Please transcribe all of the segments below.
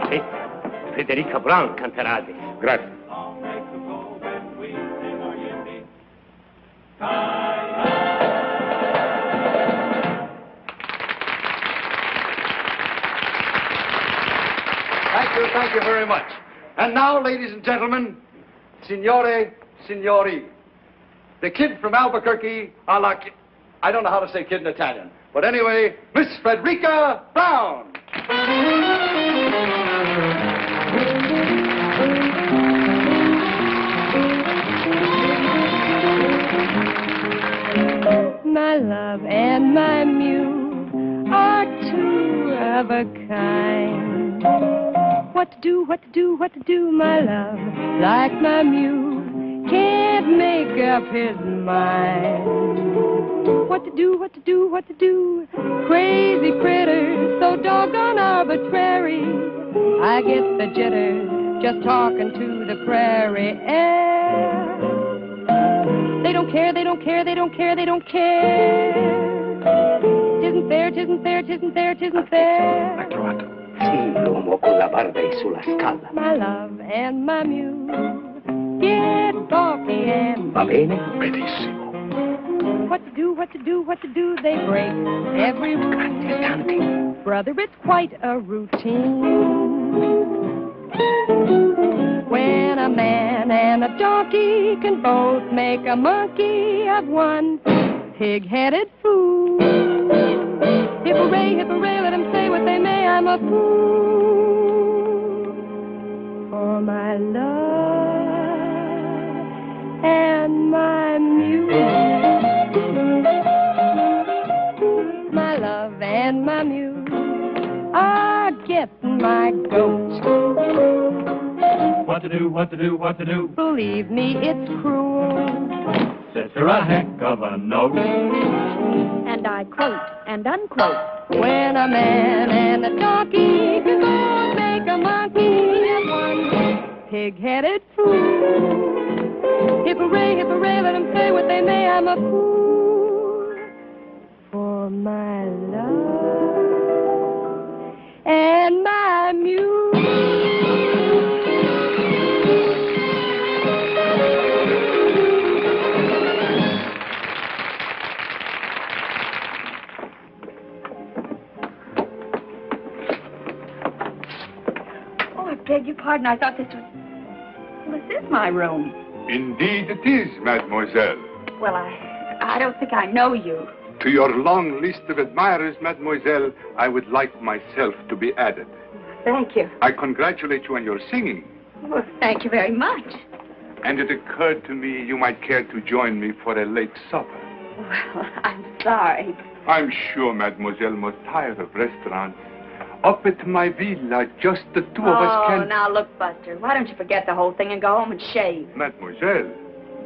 Sì, Federica Brown canterà adesso. Grazie. Thank you very much. And now, ladies and gentlemen, signore, signori, the kid from Albuquerque, I don't know how to say kid in Italian, but anyway, Miss Frederica Brown. My love and my muse are two of a kind. What to do, what to do, what to do, my love, like my muse can't make up his mind. What to do, what to do, what to do, crazy critters, so doggone arbitrary. I get the jitters just talking to the prairie air. They don't care, they don't care, they don't care, they don't care. Tisn't fair, tisn't fair, tisn't fair, tisn't fair. L'ha trovato. Sì, l'uomo con la barba è sulla scala. My love and my muse get balky and... Va bene? Benissimo. What to do, what to do, what to do, they break every rule. Tanti, tanti. Brother, it's quite a routine. When a man and a donkey can both make a monkey of one pig-headed fool. Hip-hooray, let them say what they may, I'm a fool for my love and my muse. My love and my muse are getting my goat. What to do, what to do, what to do? Believe me, it's cruel. Says her a heck of a note. And I quote and unquote. When a man and a donkey can both make a monkey of one pig-headed fool. Hip-hooray, let them say what they may, I'm a fool for my love and my muse. I beg your pardon. I thought this was... Well, this is my room. Indeed it is, mademoiselle. Well, I don't think I know you. To your long list of admirers, mademoiselle, I would like myself to be added. Thank you. I congratulate you on your singing. Well, thank you very much. And it occurred to me you might care to join me for a late supper. Well, I'm sorry. I'm sure mademoiselle must tire of restaurants. Up at my villa, just the two of us can... Oh, now look, Buster, why don't you forget the whole thing and go home and shave? Mademoiselle,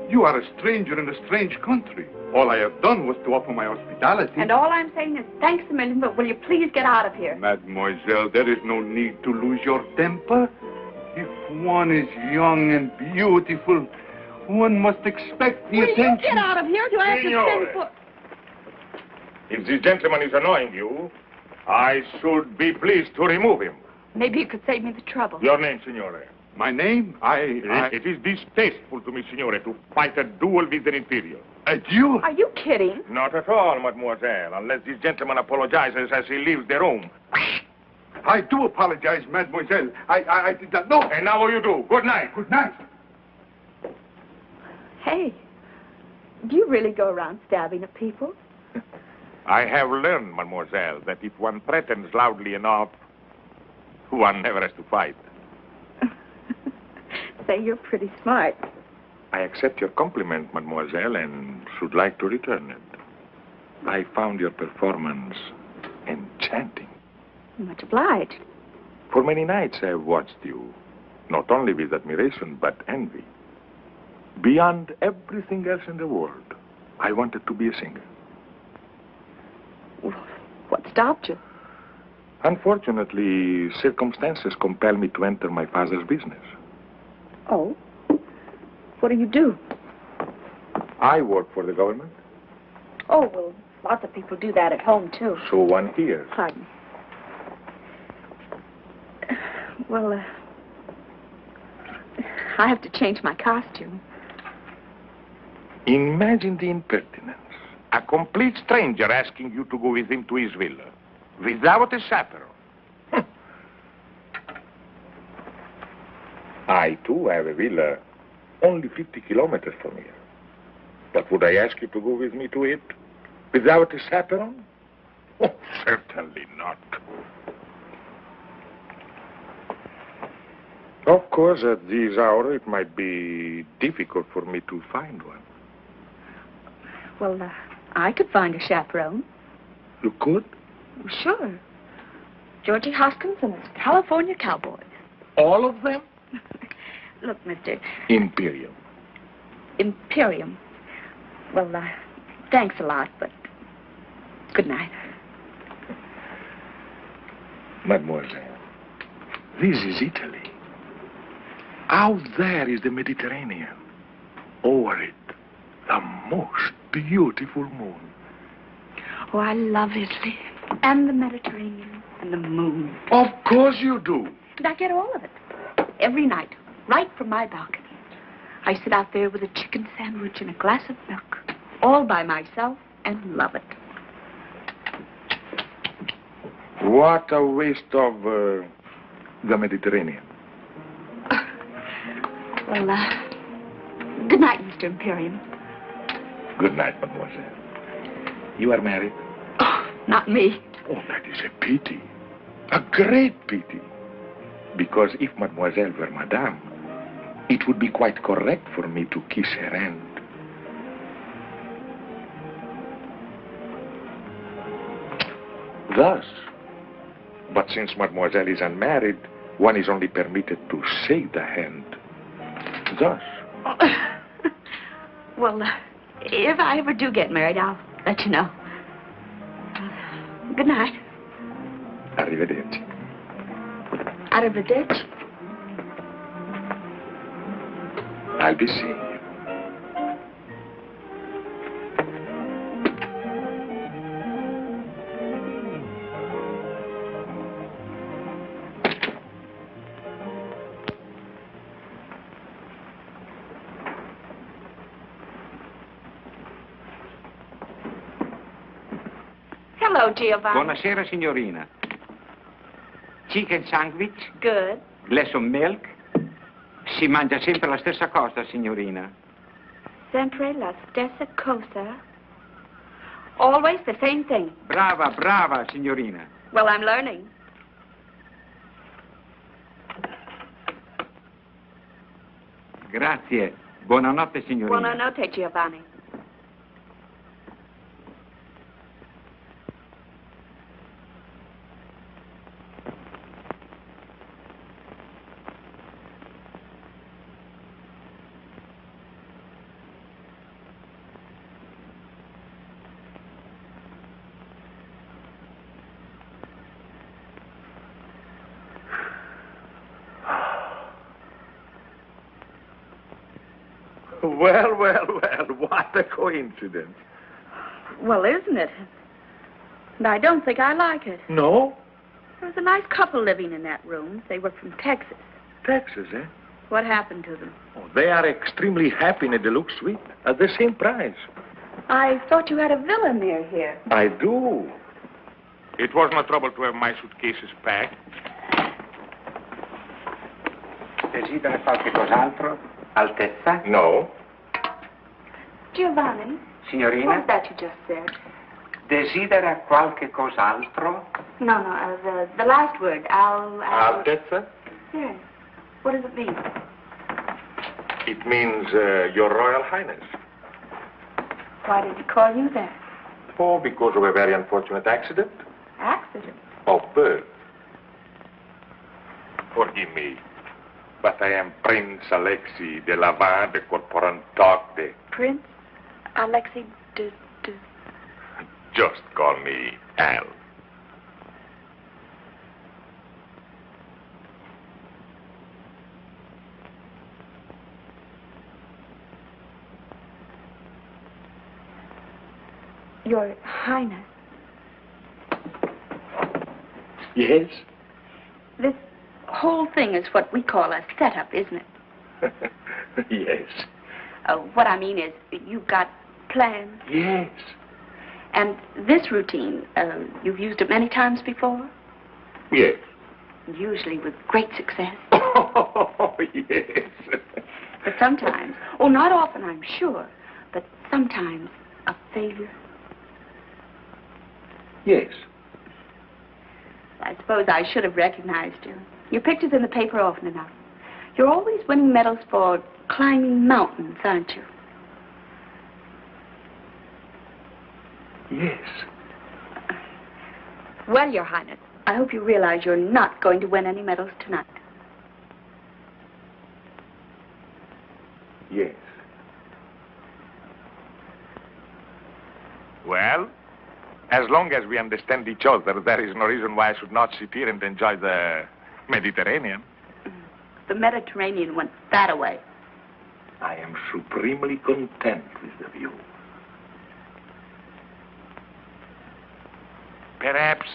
you are a stranger in a strange country. All I have done was to offer my hospitality. And all I'm saying is thanks a million, but will you please get out of here? Mademoiselle, there is no need to lose your temper. If one is young and beautiful, one must expect the attention... Will you get out of here? Do I have to send for... If this gentleman is annoying you, I should be pleased to remove him. Maybe you could save me the trouble. Your name, signore? My name? It is distasteful to me, signore, to fight a duel with an Imperium. A duel? Are you kidding? Not at all, mademoiselle, unless this gentleman apologizes as he leaves the room. I do apologize, mademoiselle. I did not know. And now you do. Good night. Good night. Hey, do you really go around stabbing at people? I have learned, mademoiselle, that if one threatens loudly enough, one never has to fight. Say, you're pretty smart. I accept your compliment, mademoiselle, and should like to return it. I found your performance enchanting. Much obliged. For many nights I have watched you, not only with admiration, but envy. Beyond everything else in the world, I wanted to be a singer. What stopped you? Unfortunately, circumstances compel me to enter my father's business. Oh? What do you do? I work for the government. Oh, well, lots of people do that at home, too. So one hears. Pardon. Well, I have to change my costume. Imagine the impertinence. A complete stranger asking you to go with him to his villa. Without a chaperone. I, too, have a villa only 50 kilometers from here. But would I ask you to go with me to it? Without a chaperone? Oh, certainly not. Of course, at this hour, it might be difficult for me to find one. Well, I could find a chaperone. You could? Sure. Georgie Hoskins and his California Cowboys. All of them? Look, Mr. Imperium. Imperium. Well, thanks a lot, but good night. Mademoiselle, this is Italy. Out there is the Mediterranean. Over it, the most beautiful moon. Oh, I love Italy. And the Mediterranean. And the moon. Of course you do. And I get all of it. Every night. Right from my balcony. I sit out there with a chicken sandwich and a glass of milk. All by myself and love it. What a waste of the Mediterranean. Well, good night, Mr. Imperium. Good night, mademoiselle. You are married? Oh, not me. Oh, that is a pity. A great pity. Because if mademoiselle were madame, it would be quite correct for me to kiss her hand. Thus. But since mademoiselle is unmarried, one is only permitted to shake the hand. Thus. Well, if I ever do get married, I'll let you know. Good night. Arrivederci. Arrivederci. I'll be seeing you. Hello, Giovanni. Buonasera, signorina. Chicken sandwich? Good. Glass of milk? Si mangia sempre la stessa cosa, signorina. Sempre la stessa cosa. Always the same thing. Brava, brava, signorina. Well, I'm learning. Grazie. Buonanotte, signorina. Buonanotte, Giovanni. Well, well, well, what a coincidence. Well, isn't it? And I don't think I like it. No? There was a nice couple living in that room. They were from Texas. Texas, eh? What happened to them? Oh, they are extremely happy in a deluxe suite at the same price. I thought you had a villa near here. I do. It was no trouble to have my suitcases packed. Desidera qualche cos'altro? Altezza? No. Giovanni? Signorina? What was that you just said? Desidera qualche cos'altro? No, the last word. Altezza? Yes. What does it mean? It means Your Royal Highness. Why did he call you that? Oh, because of a very unfortunate accident. Accident? Of birth. Forgive me, but I am Prince Alexei de Lavin de Corporantoc de... Prince Alexei de... Just call me Al. Your Highness. Yes? This whole thing is what we call a setup, isn't it? Yes. What I mean is, you've got plans. Yes. And this routine, you've used it many times before? Yes. Usually with great success. Oh, yes. But sometimes, not often, I'm sure, but sometimes a failure. Yes. I suppose I should have recognized you. Your picture's in the paper often enough. You're always winning medals for climbing mountains, aren't you? Yes. Well, Your Highness, I hope you realize you're not going to win any medals tonight. Yes. Well, as long as we understand each other, there is no reason why I should not sit here and enjoy the Mediterranean. The Mediterranean went that away. I am supremely content with the view. Perhaps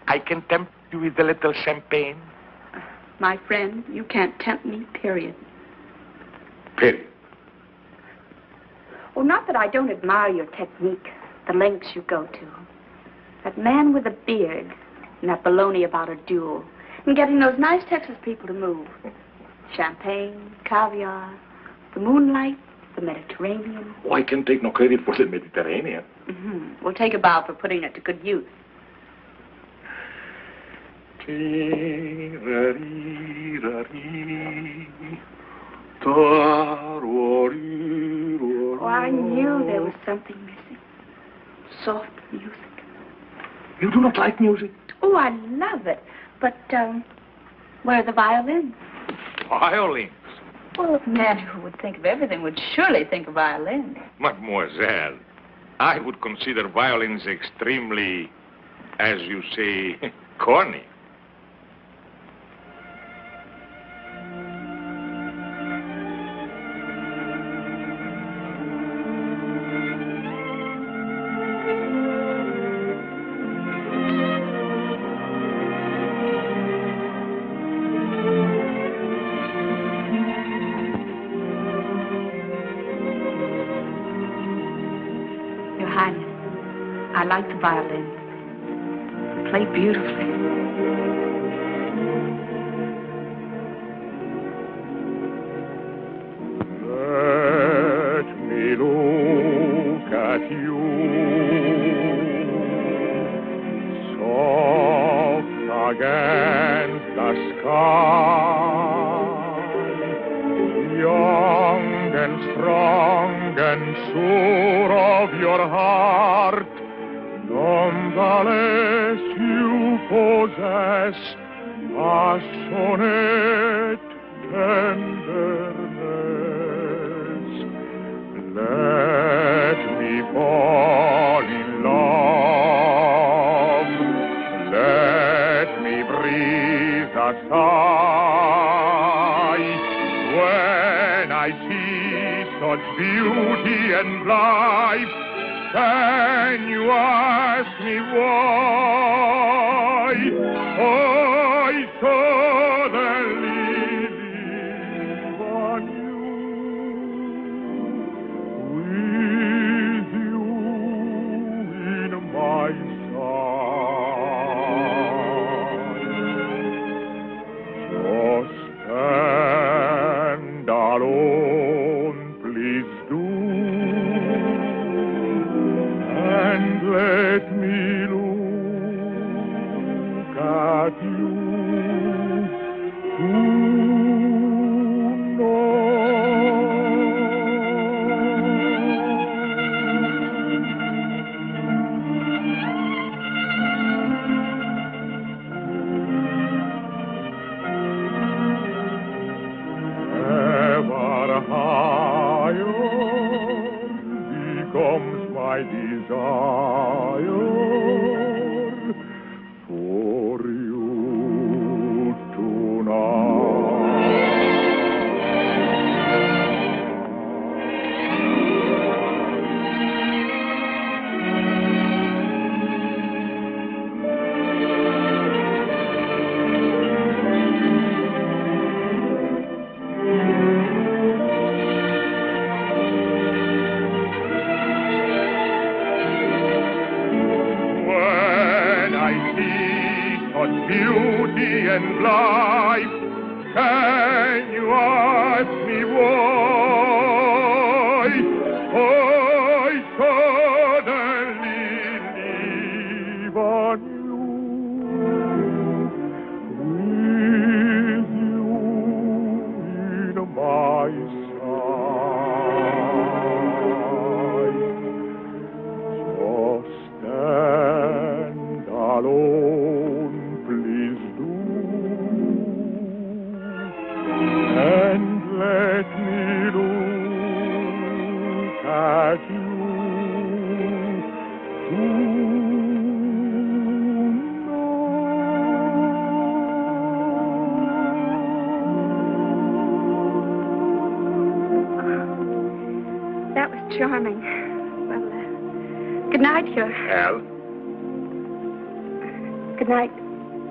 I can tempt you with a little champagne? My friend, you can't tempt me, period. Period. Well, not that I don't admire your technique, the lengths you go to. That man with a beard and that baloney about a duel and getting those nice Texas people to move. Champagne, caviar, the moonlight, the Mediterranean. Oh, I can take no credit for the Mediterranean. Mm-hmm. We'll take a bow for putting it to good use. Oh, I knew there was something missing. Soft music. You do not like music? Oh, I love it. But, where are the violins? Violins? Well, a man who would think of everything would surely think of violins. Mademoiselle, I would consider violins extremely, as you say, corny. I like the violin. They play beautifully. Let me look at you, soft against the sky, young and strong and sure of your heart. Nonetheless, you possess passionate tenderness. Let me fall in love. Let me breathe a sigh when I see such beauty and life. Can you ask me why I suddenly live on you, with you in my side? So stand alone, please do. And let me look at you ever higher becomes my desire for you tonight. charming. Well, good night, Your... Al? Good night.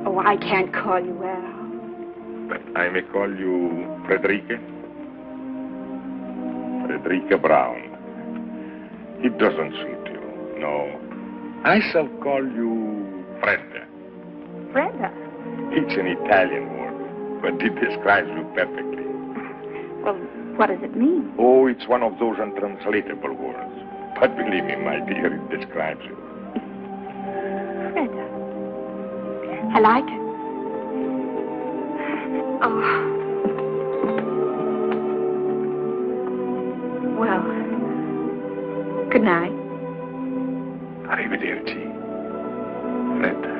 Oh, I can't call you Al. But I may call you Frederica? Frederica Brown. It doesn't suit you, no. I shall call you Fredda. Brenda. It's an Italian word, but it describes you perfectly. Well, what does it mean? Oh, it's one of those untranslatable words. But believe me, my dear, it describes you. Brenda. I like it. Oh. Well, good night. Arrivederci. Fredda.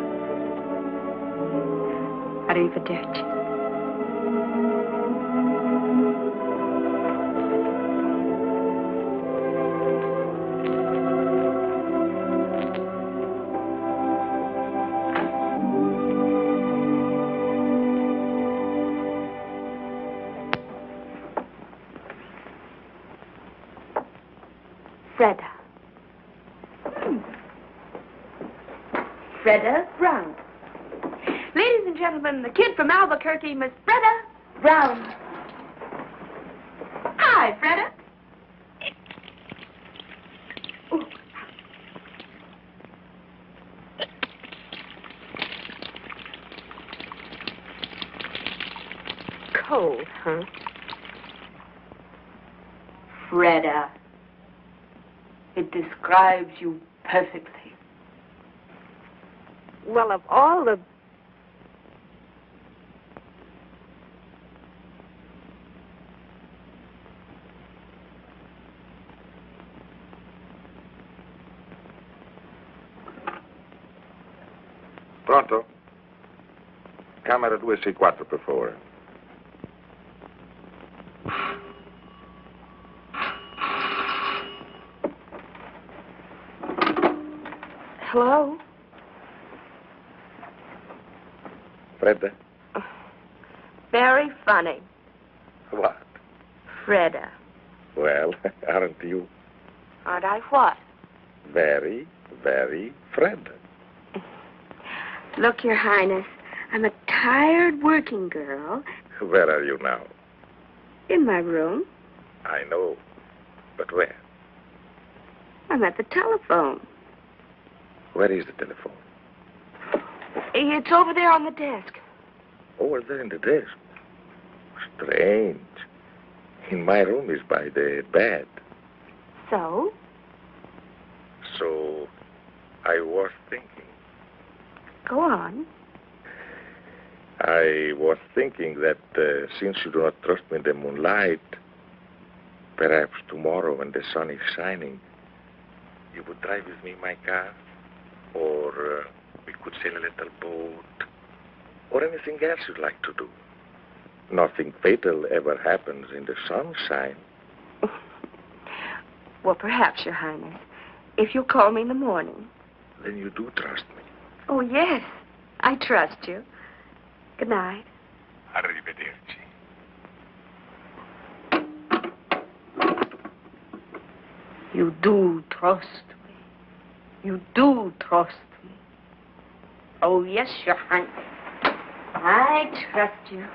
Arrivederci. Freda. Freda Brown. Ladies and gentlemen, the kid from Albuquerque, Miss Freda Brown. Hi, Freda. Ooh. Cold, huh? Freda. It describes you perfectly. Well, of all the... Pronto? Camera 264, per favore. Hello? Fredda? Very funny. What? Freda. Well, aren't you Aren't I what? very, very Fredda? Look, Your Highness, I'm a tired working girl Where are you now? in my room. I know. But where? I'm at the telephone. Where is the telephone? It's over there on the desk. Over there in the desk. Strange. In my room is by the bed. So? So, I was thinking. Go on. I was thinking that since you do not trust me in the moonlight, perhaps tomorrow when the sun is shining, you would drive with me in my car, or we could sail a little boat, or anything else you'd like to do. Nothing fatal ever happens in the sunshine. Well, perhaps, Your Highness, if you'll call me in the morning. Then you do trust me. Oh, yes, I trust you. Good night. Arrivederci. You do trust me. You do trust me. Oh, yes, Your Highness. I trust you.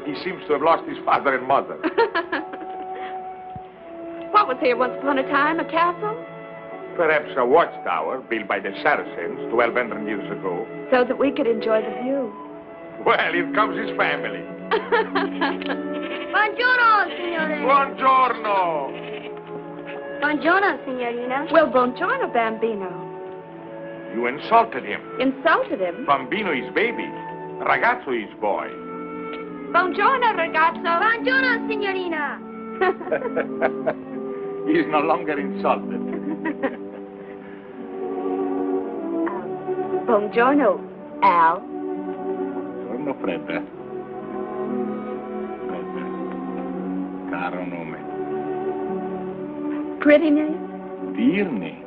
He seems to have lost his father and mother. What was here once upon a time? A castle? Perhaps a watchtower built by the Saracens 1,200 years ago. So that we could enjoy the view. Well, here comes his family. Buongiorno, signore. Buongiorno. Buongiorno, signorina. Well, buongiorno, Bambino. You insulted him. Insulted him? Bambino is baby. Ragazzo is boy. Buongiorno, ragazzo. Buongiorno, signorina. He's no longer insulted. Buongiorno, Al. Buongiorno, Fredda. Fredda. Caro nome. Pretty name? Dear name.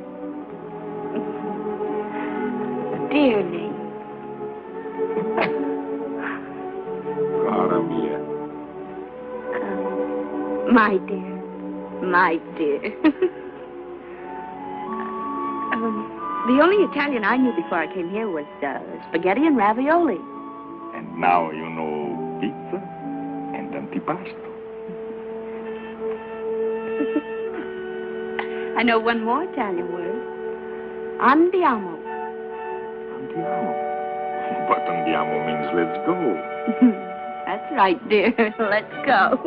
Dear name. Cara mia. My dear. My dear. The only Italian I knew before I came here was spaghetti and ravioli. And now you know pizza and antipasto. I know one more Italian word. Andiamo. Andiamo. But andiamo means let's go. That's right, dear. Let's go.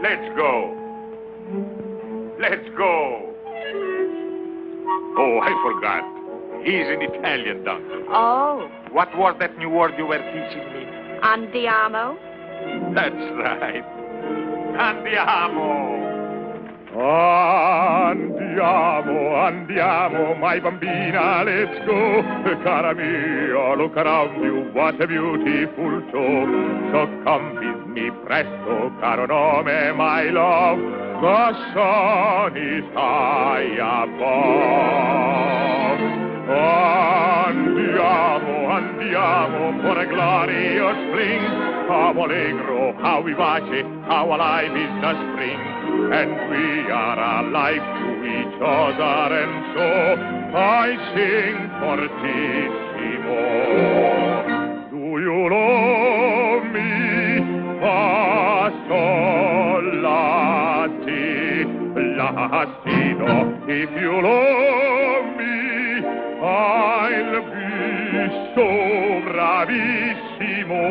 Let's go. Let's go. Oh, I forgot. He's an Italian doctor. Oh. What was that new word you were teaching me? Andiamo. That's right. Andiamo. Andiamo, andiamo, my bambina, let's go. Cara mia, look around you, what a beautiful show. So come with me presto, caro nome, my love. The sun is high above. Andiamo, andiamo, for a glorious spring. How allegro, how vivace, how alive is the spring. And we are alive to each other, and so I sing fortissimo. Do you love me? Fa, sol, la, si, la, si, do. If you love me, I'll be so bravissimo.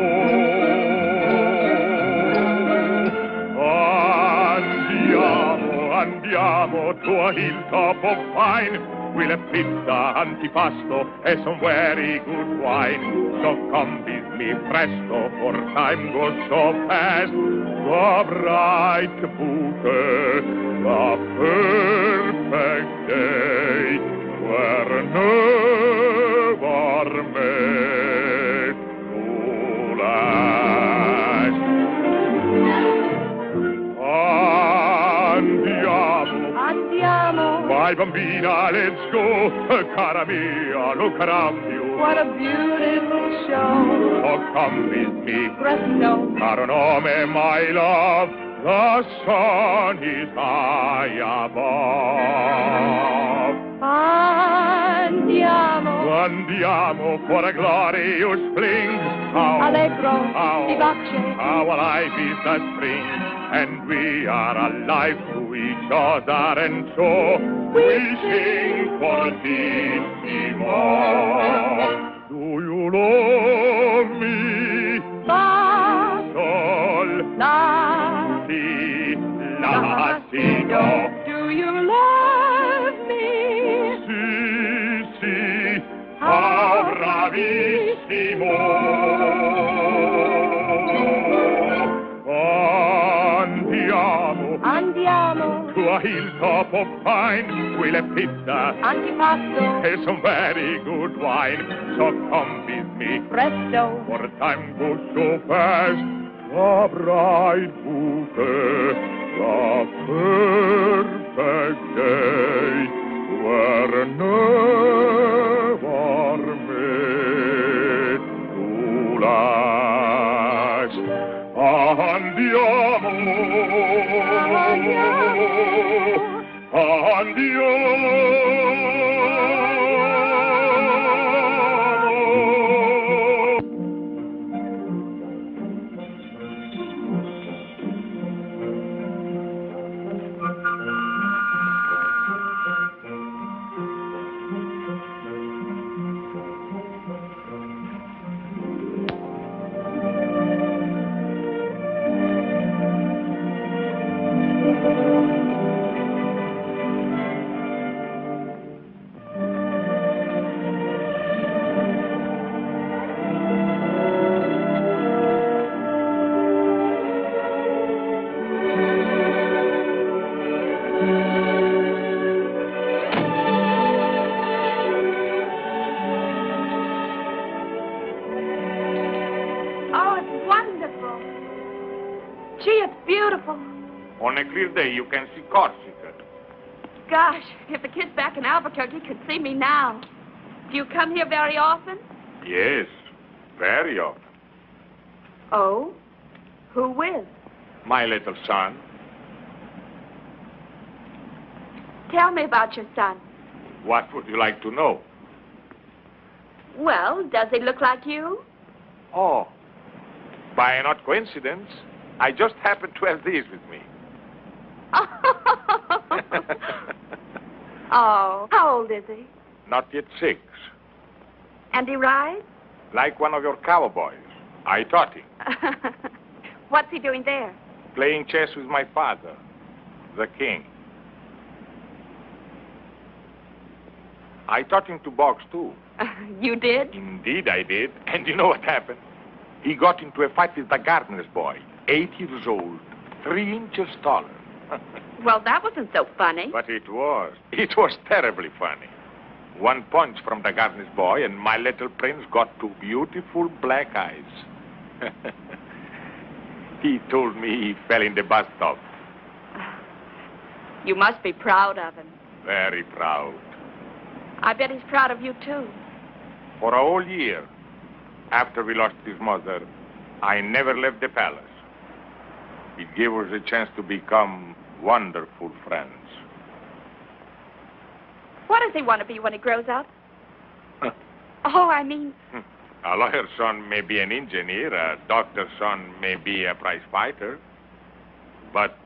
Andiamo to a hilltop of pine. We'll have pizza, antipasto, and some very good wine. So come with me presto, for time goes so fast. The bright bouquet, the perfect day, were never made to last. Andiamo. My bambina, let's go. Cara mia, look around you. What a beautiful show. Oh, come with me. Presto. Caro nome, my love. The sun is high above. Andiamo. Andiamo for a glorious spring. How Allegro, vivace. How alive is the spring. And we are alive to each other, and so we sing fortissimo. Do you love me? Fa, Sol, la, si, la, si, do. Do you love me? Si, si, how bravissimo. Andiamo. To a hilltop of pine, we'll have pizza, Antipasto. and some very good wine. So come with me, Presto. for time goes so fast. The bright bouquet, the perfect day, were never made to last. Andiamo. beautiful. On a clear day, you can see Corsica. Gosh, if the kids back in Albuquerque could see me now. Do you come here very often? Yes, very often. Oh? Who with? My little son. Tell me about your son. What would you like to know? Well, does he look like you? Oh, by an odd coincidence, I just happened to have these with me. Oh, how old is he? Not yet 6. And he rides? Like one of your cowboys. I taught him. What's he doing there? Playing chess with my father, the king. I taught him to box, too. You did? Indeed, I did. And you know what happened? He got into a fight with the gardener's boy, 8 years old, 3 inches taller. Well, that wasn't so funny. But it was. It was terribly funny. One punch from the gardener's boy, and my little prince got 2 beautiful black eyes. He told me he fell in the bathtub. You must be proud of him. Very proud. I bet he's proud of you, too. For a whole year, after we lost his mother, I never left the palace. It gave us a chance to become wonderful friends. What does he want to be when he grows up? Oh, I mean... A lawyer's son may be an engineer, a doctor's son may be a prize fighter. But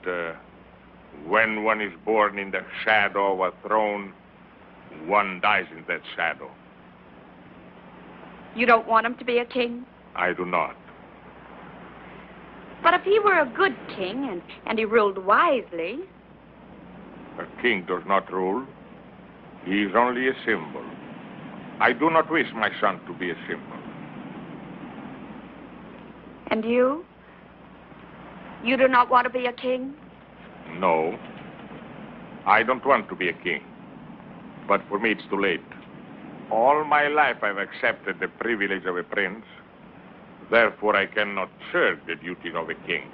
when one is born in the shadow of a throne, one dies in that shadow. You don't want him to be a king? I do not. But if he were a good king and he ruled wisely... A king does not rule. He is only a symbol. I do not wish my son to be a symbol. And you? You do not want to be a king? No. I don't want to be a king. But for me, it's too late. All my life, I've accepted the privilege of a prince. Therefore, I cannot shirk the duties of a king.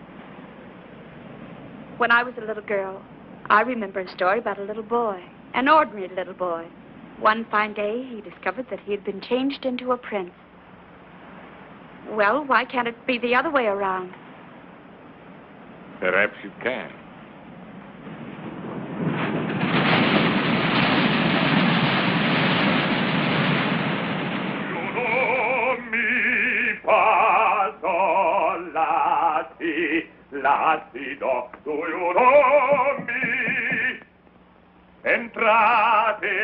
When I was a little girl, I remember a story about a little boy, an ordinary little boy. One fine day, he discovered that he had been changed into a prince. Well, why can't it be the other way around? Perhaps it can. Latido, do you know me? Entrate,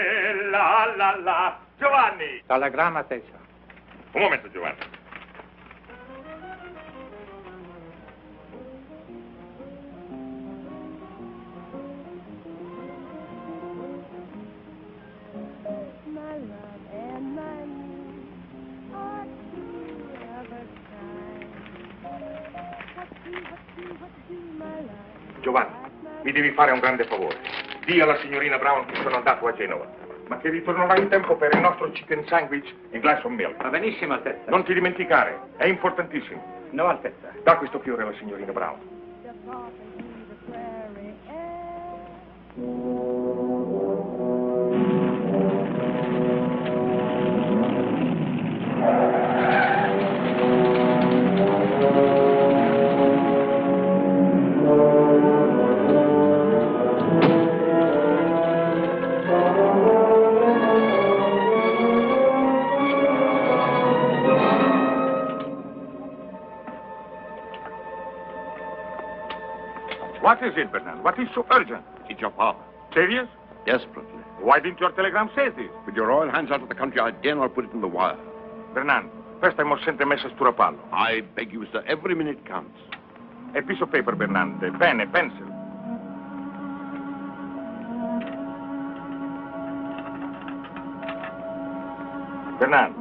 la. Giovanni! Telegramma, Tesio. Un momento, Giovanni. My love and my need are two of a kind. What do, my love? Giovanni, mi devi fare un grande favore. Dì alla signorina Brown che sono andato a Genova, ma che ritornerò in tempo per il nostro chicken sandwich e glass of milk. Va benissimo, Altezza. Non ti dimenticare, è importantissimo. No, Altezza. Da questo fiore alla signorina Brown. Just walking through the prairie air. What is it, Bernard? What is so urgent? It's your father. Serious? Desperately. Why didn't your telegram say this? With your royal hands out of the country, I dare not put it in the wire. Bernard, first I must send a message to Rapallo. I beg you, sir, every minute counts. A piece of paper, Bernard, a pen, a pencil. Bernard,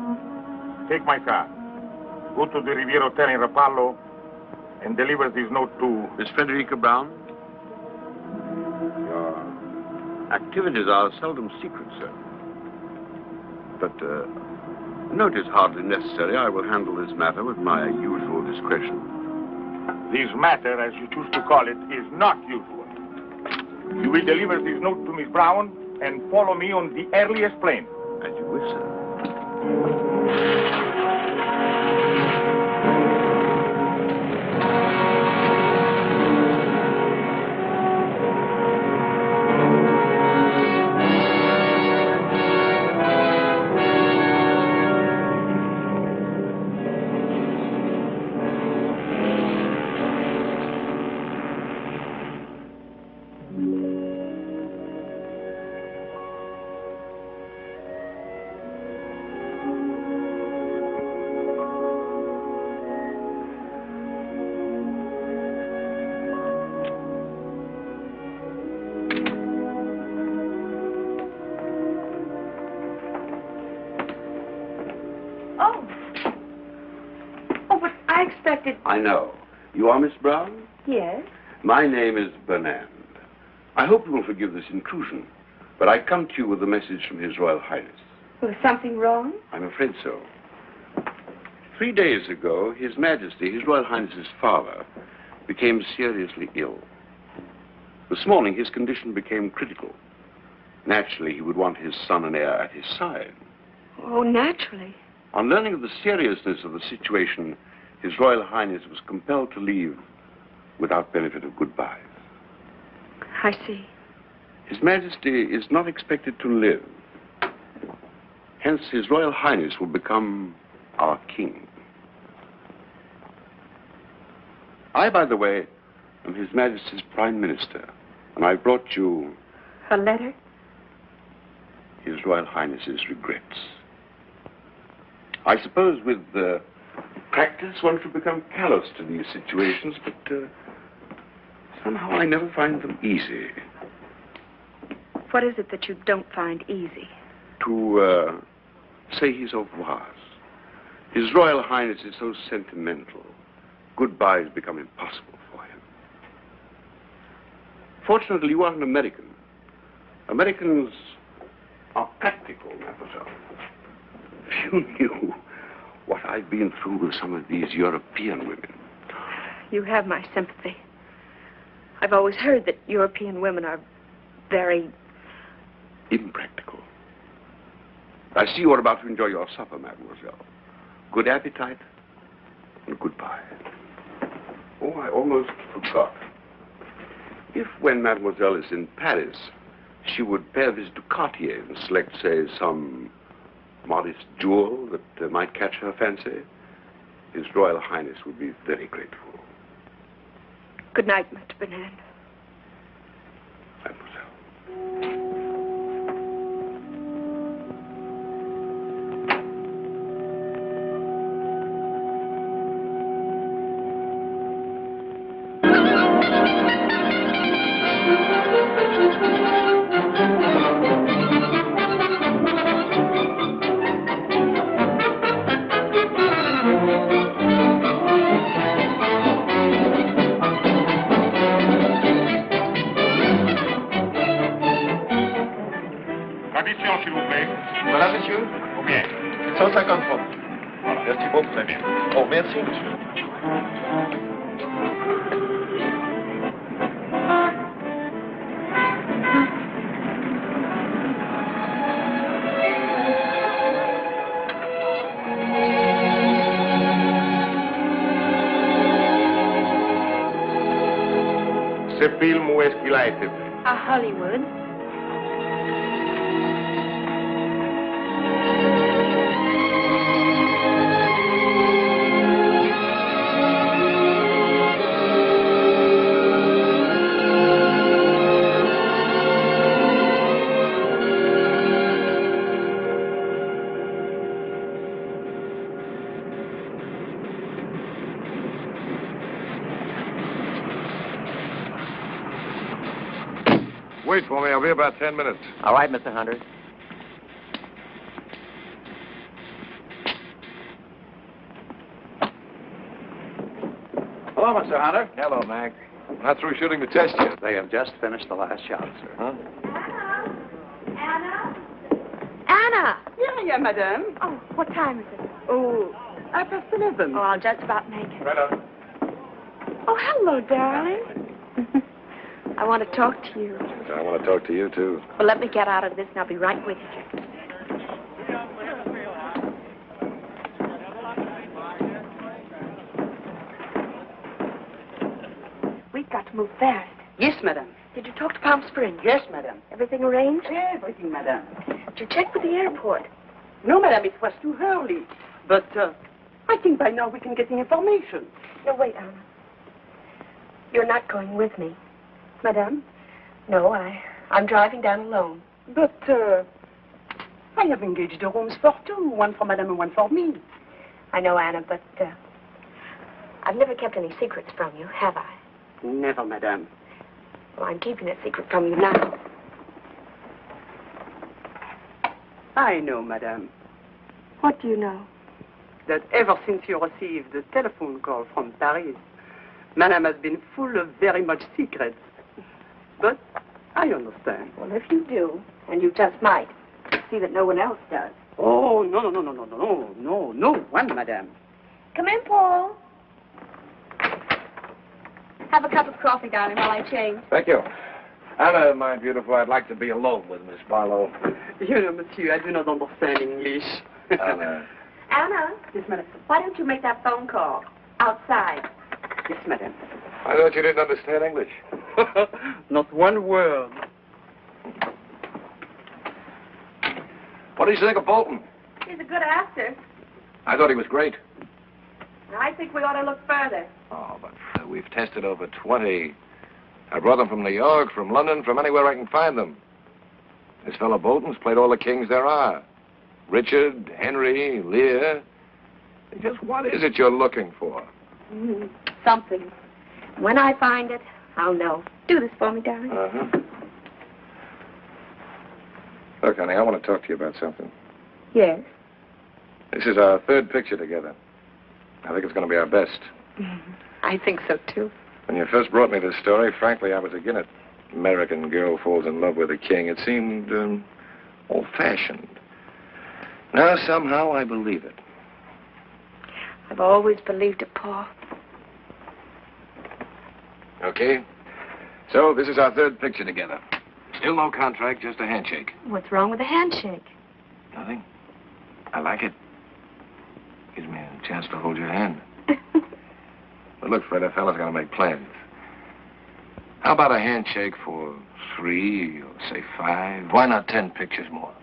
take my car. Go to the Riviera Hotel in Rapallo and deliver this note to... Miss Frederica Brown? Your activities are seldom secret, sir. But note is hardly necessary. I will handle this matter with my usual discretion. This matter, as you choose to call it, is not usual. You will deliver this note to Miss Brown and follow me on the earliest plane. As you wish, sir. I know. You are Miss Brown? Yes. My name is Bernand. I hope you will forgive this intrusion, but I come to you with a message from His Royal Highness. Was something wrong? I'm afraid so. 3 days ago, His Majesty, His Royal Highness's father, became seriously ill. This morning, his condition became critical. Naturally, he would want his son and heir at his side. Oh, naturally. On learning of the seriousness of the situation, His Royal Highness was compelled to leave without benefit of goodbyes. I see. His Majesty is not expected to live. Hence, His Royal Highness will become our king. I, by the way, am His Majesty's Prime Minister, and I brought you A letter? His Royal Highness's regrets. I suppose with practice, one should become callous to these situations, but somehow I never find them easy. What is it that you don't find easy? To say his au revoirs. His Royal Highness is so sentimental. Goodbyes become impossible for him. Fortunately, you are an American. Americans are practical, mademoiselle. If you knew what I've been through with some of these European women. You have my sympathy. I've always heard that European women are very... impractical. I see you are about to enjoy your supper, mademoiselle. Good appetite and goodbye. Oh, I almost forgot. If, when mademoiselle is in Paris, she would pay a visit to Cartier and select, say, some modest jewel that might catch her fancy, His Royal Highness would be very grateful. Good night, Mr. Bernard. Mademoiselle. L'addition, s'il vous plaît. Voilà, monsieur. Combien? 150 francs. Voilà. Merci beaucoup. Très bien. Oh, merci, monsieur. Ce film, où est-ce qu'il a été fait? À Hollywood. Wait for me. I'll be about 10 minutes. All right, Mr. Hunter. Hello, Mr. Hunter. Hello, Mac. Not through shooting the test yet. They have just finished the last shot, sir. Huh? Anna! Yeah, madame. Oh, what time is it? Oh, 11:30. Oh, I'll just about make it. Right on. Oh, hello, darling. I want to talk to you. I want to talk to you, too. Well, let me get out of this and I'll be right with you. We've got to move fast. Yes, madame. Did you talk to Palm Springs? Yes, madame. Everything arranged? Everything, madame. Did you check with the airport? No, madame, it was too early. But I think by now we can get the information. No, wait, Anna. You're not going with me. Madame? No, I'm driving down alone. But I have engaged the rooms for two. One for madame and one for me. I know, Anna, but I've never kept any secrets from you, have I? Never, madame. Well, I'm keeping a secret from you now. I know, madame, What do you know? that ever since you received the telephone call from Paris, madame has been full of very much secrets. But I understand. Well, if you do, and you just might, see that no one else does. Oh, no one, madame. Come in, Paul. Have a cup of coffee, darling, while I change. Thank you. Anna, my beautiful, I'd like to be alone with Miss Barlow. You know, monsieur, I do not understand English. Anna. Anna? Yes, madame. Why don't you make that phone call outside? Yes, madame. I thought you didn't understand English. Not one word. What did you think of Bolton? He's a good actor. I thought he was great. I think we ought to look further. Oh, but we've tested over 20. I brought them from New York, from London, from anywhere I can find them. This fellow Bolton's played all the kings there are. Richard, Henry, Lear. Just what is it you're looking for? Something. When I find it, I'll know. Do this for me, darling. Uh-huh. Look, honey, I want to talk to you about something. Yes. This is our third picture together. I think it's going to be our best. I think so, too. When you first brought me this story, frankly, I was against it. American girl falls in love with a king. It seemed old-fashioned. Now, somehow, I believe it. I've always believed it, Paul. Okay. So, this is our third picture together. Still no contract, just a handshake. What's wrong with a handshake? Nothing. I like it. Gives me a chance to hold your hand. But look, Fred, a fella's got to make plans. How about a handshake for 3 or, say, 5? Why not 10 pictures more?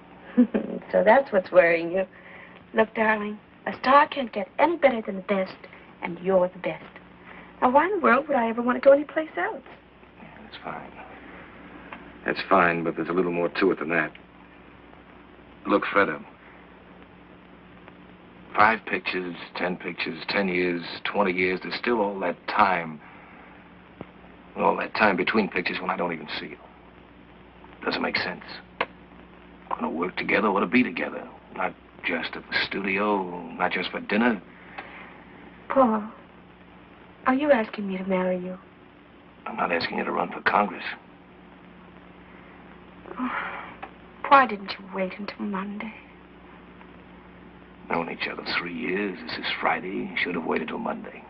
So that's what's worrying you. Look, darling, a star can't get any better than the best, and you're the best. Now, why in the world would I ever want to go anyplace else? Yeah, that's fine. That's fine, but there's a little more to it than that. Look, Fred, 5 pictures, 10 pictures, 10 years, 20 years, there's still all that time. All that time between pictures when I don't even see you. Doesn't make sense. Want to work together, want to be together. Not just at the studio, not just for dinner. Paul, are you asking me to marry you? I'm not asking you to run for Congress. Oh, why didn't you wait until Monday? Known each other 3 years. This is Friday. Should have waited till Monday.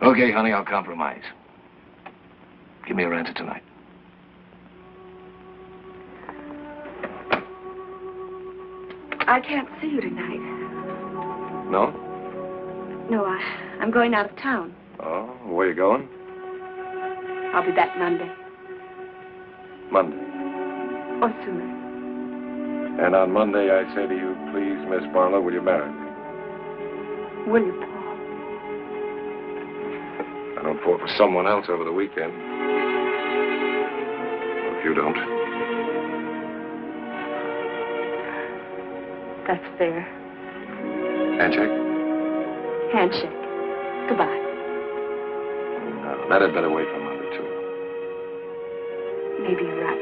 Okay, honey, I'll compromise. Give me your answer tonight. I can't see you tonight. No? No, I'm going out of town. Oh, where you going? I'll be back Monday. Monday. Or sooner. And on Monday, I say to you, please, Miss Barlow, will you marry me? Will you, Paul? I don't fall for someone else over the weekend. If you don't. That's fair. Handshake? Handshake. Goodbye. No, that had better wait for Monday, too. Maybe you're right.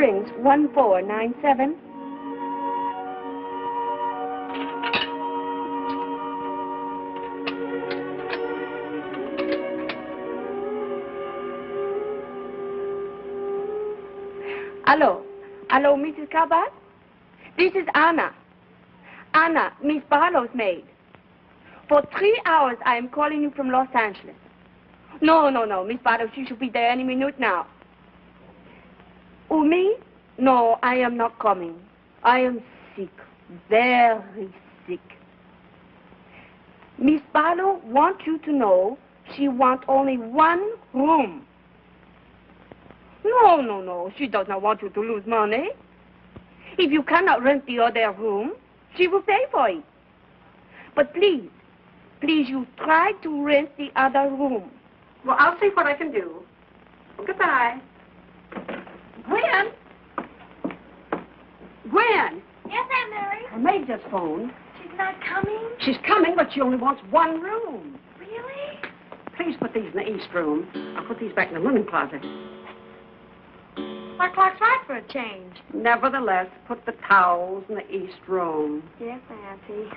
Springs, 1497. Hello. Hello, Mrs. Kaper? This is Anna. Anna, Miss Barlow's maid. For 3 hours, I am calling you from Los Angeles. No, Miss Barlow, she should be there any minute now. Oh, me? No, I am not coming. I am sick, very sick. Miss Barlow wants you to know she wants only one room. No, she does not want you to lose money. If you cannot rent the other room, she will pay for it. But please, you try to rent the other room. Well, I'll see what I can do. Goodbye. Gwen? Gwen? Yes, Aunt Mary? Her maid just phoned. She's not coming? She's coming, but she only wants one room. Really? Please put these in the east room. I'll put these back in the linen closet. My clock's right for a change. Nevertheless, put the towels in the east room. Yes, Auntie.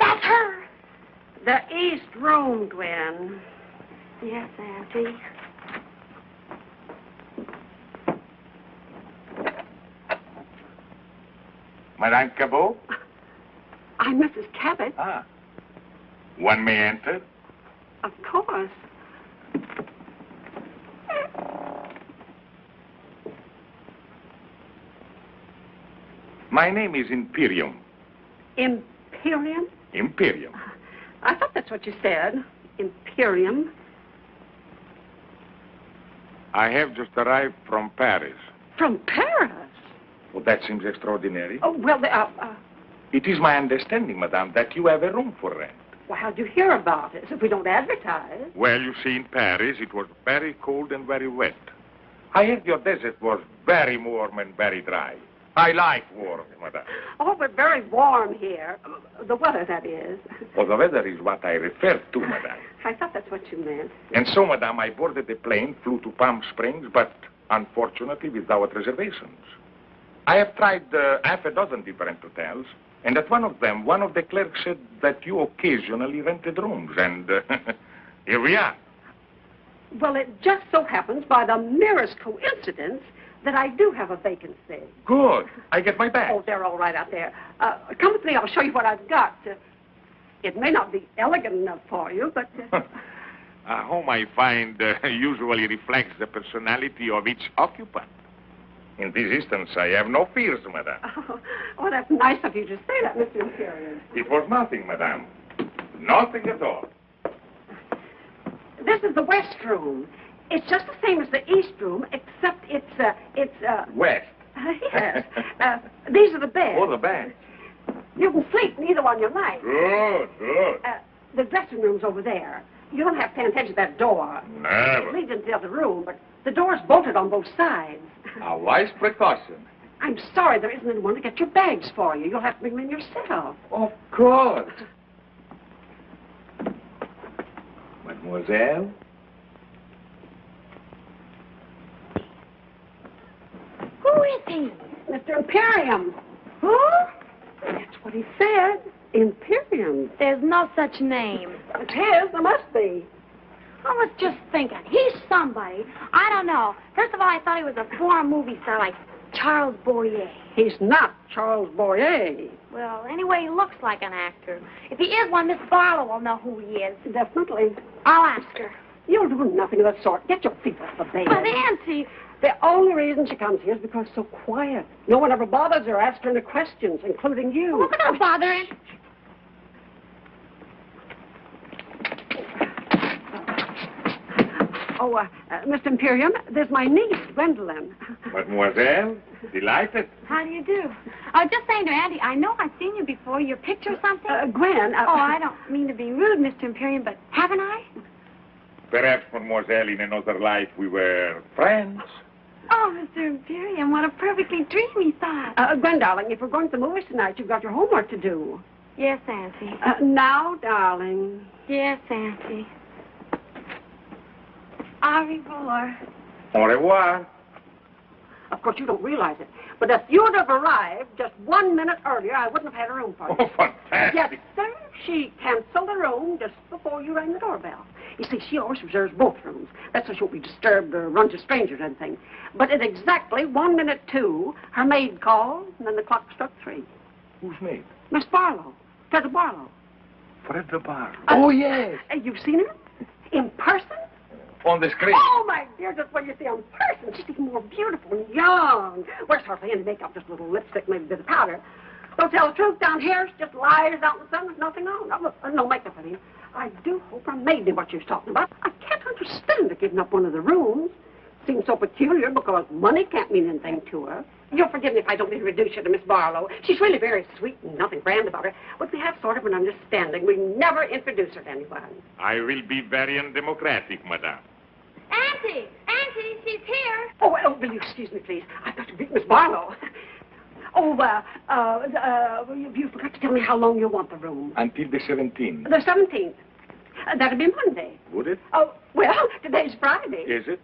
That's her. The east room, Gwen. Yes, Auntie. Madame Cabot? I'm Mrs. Cabot. Ah. One may enter? Of course. My name is Imperium. Imperium? Imperium. I thought that's what you said. Imperium. I have just arrived from Paris. From Paris? Well, that seems extraordinary. Oh, well, It is my understanding, madame, that you have a room for rent. well, how'd you hear about it? If we don't advertise. Well, you see, in Paris, it was very cold and very wet. I heard your desert was very warm and very dry. I like warm, madame. Oh, but very warm here. The weather, that is. Well, the weather is what I refer to, madame. I thought that's what you meant. And so, madame, I boarded the plane, flew to Palm Springs, but unfortunately without reservations. I have tried half a dozen different hotels, and at one of them, one of the clerks said that you occasionally rented rooms, and here we are. Well, it just so happens, by the merest coincidence, that I do have a vacancy. Good. I get my bag. Oh, they're all right out there. Come with me, I'll show you what I've got. It may not be elegant enough for you, but... A home, I find, usually reflects the personality of each occupant. In this instance, I have no fears, madame. Oh, that's nice of you to say that, Mr. Imperium. It was nothing, madame. Nothing at all. This is the west room. It's just the same as the east room, except it's West. Yes. These are the beds. Oh, the beds. You can sleep in either one you like. Good, good. The dressing room's over there. You don't have to pay attention to that door. Never. It leads into the other room, but the door's bolted on both sides. A wise precaution. I'm sorry there isn't anyone to get your bags for you. You'll have to bring them in yourself. Of course. Mademoiselle? Who is he? Mr. Imperium. Who? That's what he said. Imperium. There's no such name. It's his. There must be. I was just thinking, he's somebody. I don't know. First of all, I thought he was a foreign movie star like Charles Boyer. He's not Charles Boyer. Well, anyway, he looks like an actor. If he is one, Miss Barlow will know who he is. Definitely. I'll ask her. You'll do nothing of that sort. Get your feet off the bed. But, Auntie... The only reason she comes here is because it's so quiet. No one ever bothers her, asks her any questions, including you. Well, we're not bothering. Mr. Imperium, there's my niece, Gwendolyn. Mademoiselle, delighted. How do you do? I was just saying to Auntie, I know I've seen you before. Your picture or something? Gwen. Oh, I don't mean to be rude, Mr. Imperium, but haven't I? Perhaps, mademoiselle, in another life we were friends. Oh, Mr. Imperium, what a perfectly dreamy thought. Gwen, darling, if we're going to the movies tonight, you've got your homework to do. Yes, Auntie. Now, darling. Yes, Auntie. Au revoir. Au revoir. Of course, you don't realize it. But if you'd have arrived just 1 minute earlier, I wouldn't have had a room for you. Oh, fantastic. Yes, sir. She canceled the room just before you rang the doorbell. You see, she always reserves both rooms. That's so she won't be disturbed or run to strangers or anything. But at exactly 1 minute 2, her maid called, and then the clock struck 3. Who's maid? Miss Barlow. Fred Barlow. Fred Barlow. Oh, yes. You've seen her? In person? On the screen. Oh, my dear, just when you see her in person, she's even more beautiful and young. Wears hardly any makeup, just a little lipstick, maybe a bit of powder. Don't tell the truth, down here, she just lies out in the sun with nothing on. No makeup, I mean. I do hope her maid knew what she was talking about. I can't understand her giving up one of the rooms. Seems so peculiar because money can't mean anything to her. You'll forgive me if I don't introduce you to Miss Barlow. She's really very sweet and nothing grand about her. But we have sort of an understanding. We never introduce her to anyone. I will be very undemocratic, madame. Auntie! Auntie, she's here. Oh, will you excuse me, please? I've got to meet Miss Barlow. Oh, you forgot to tell me how long you want the room. Until the 17th. The 17th. That'll be Monday. Would it? Oh, well, today's Friday. Is it?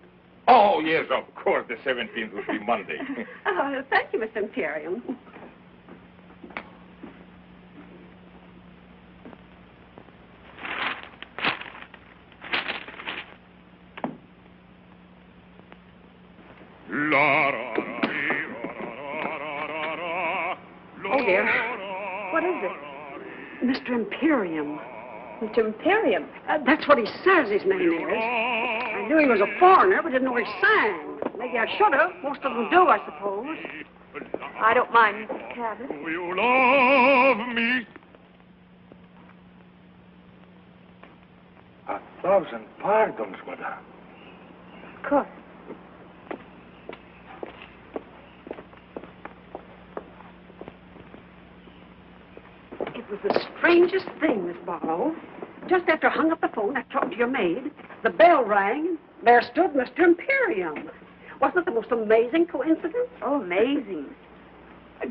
Oh, yes, of course, the 17th would be Monday. Thank you, Mr. Imperium. Oh, dear. What is it? Mr. Imperium. Mr. Imperium? That's what he says his name is. I knew he was a foreigner, but didn't know he sang. Maybe I should have. Most of them do, I suppose. I don't mind, Mrs. Cabot. Do you love me? 1,000 pardons, madame. Of course. It was the strangest thing, Miss Barlow. Just after I hung up the phone, I talked to your maid. The bell rang. There stood Mr. Imperium. Wasn't it the most amazing coincidence? Oh, amazing.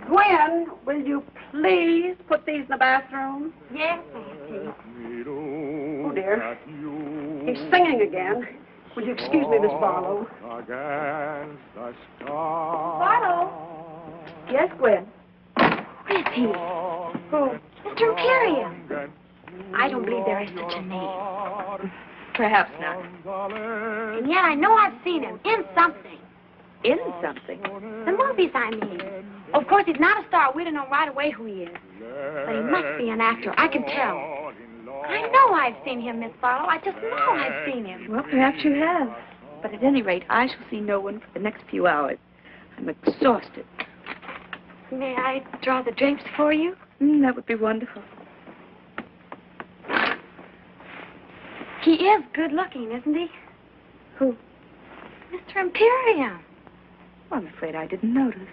Gwen, will you please put these in the bathroom? Yes, Auntie. Oh, dear. He's singing again. Will you excuse me, Miss Barlow? Barlow? Yes, Gwen? Where is he? Who? Mr. Imperium. I don't believe there is such a name. Perhaps not. And yet I know I've seen him in something. In something? The movies, I mean. Of course, he's not a star. We'd have known right away who he is. But he must be an actor. I can tell. I know I've seen him, Miss Barlow. I just know I've seen him. Well, perhaps you have. But at any rate, I shall see no one for the next few hours. I'm exhausted. May I draw the drapes for you? That would be wonderful. He is good looking, isn't he? Who? Mr. Imperium. Well, I'm afraid I didn't notice.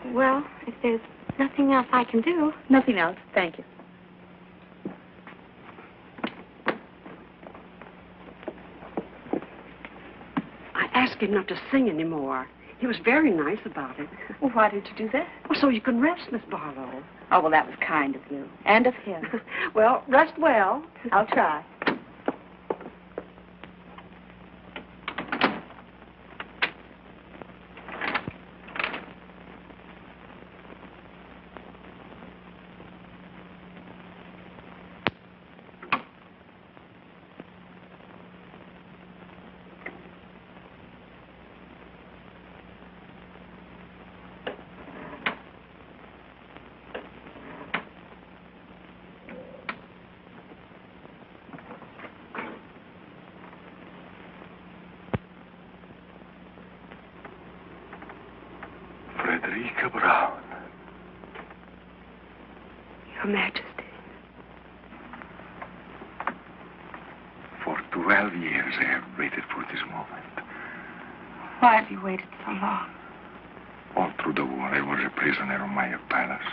Well, if there's nothing else I can do. Nothing else. Thank you. I asked him not to sing anymore. He was very nice about it. Well, why did you do that? Well, so you can rest, Miss Barlow. Oh, well, that was kind of you. And of him. Well, rest well. I'll try. Your Majesty. For 12 years I have waited for this moment. Why have you waited so long? All through the war, I was a prisoner of my palace.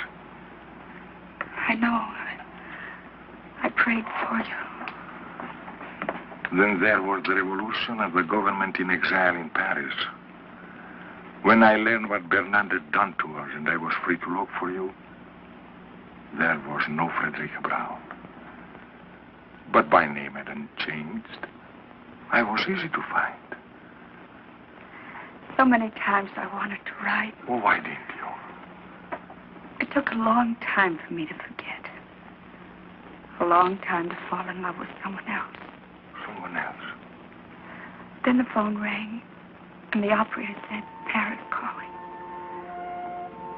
I know. I prayed for you. Then there was the revolution and the government in exile in Paris. When I learned what Bernard had done to us and I was free to look for you, there was no Frederica Brown. But my name hadn't changed. I was easy to find. So many times I wanted to write. Well, why didn't you? It took a long time for me to forget. A long time to fall in love with someone else. Someone else? Then the phone rang, and the operator said, Paris calling.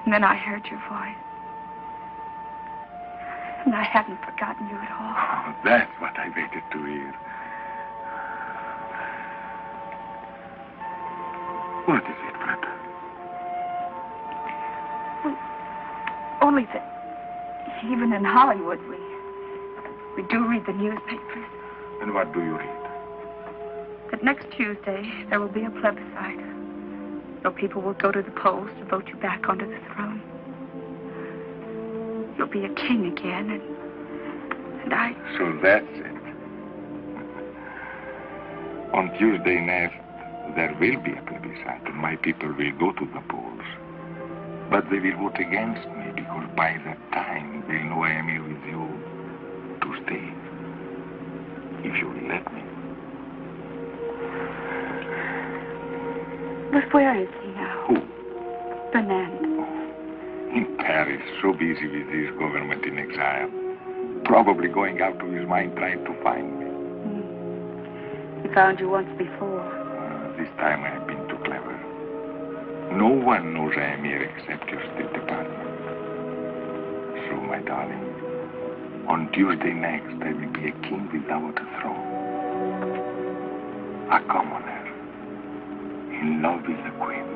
And then I heard your voice. And I haven't forgotten you at all. Oh, that's what I waited to hear. What is it, Fred? Only that even in Hollywood, we do read the newspapers. And what do you read? That next Tuesday, there will be a plebiscite. So people will go to the polls to vote you back onto the throne. You'll be a king again, and I... So that's it. On Tuesday next, there will be a plebiscite, and my people will go to the polls. But they will vote against me, because by that time, they'll know I am here with you to stay. If you will let me. But where is he now? Who? Fernando. In Paris, so busy with his government in exile. Probably going out of his mind trying to find me. He found you once before. This time I have been too clever. No one knows I am here except your State Department. So, my darling, on Tuesday next, I will be a king without a throne. A commoner. In love with the queen.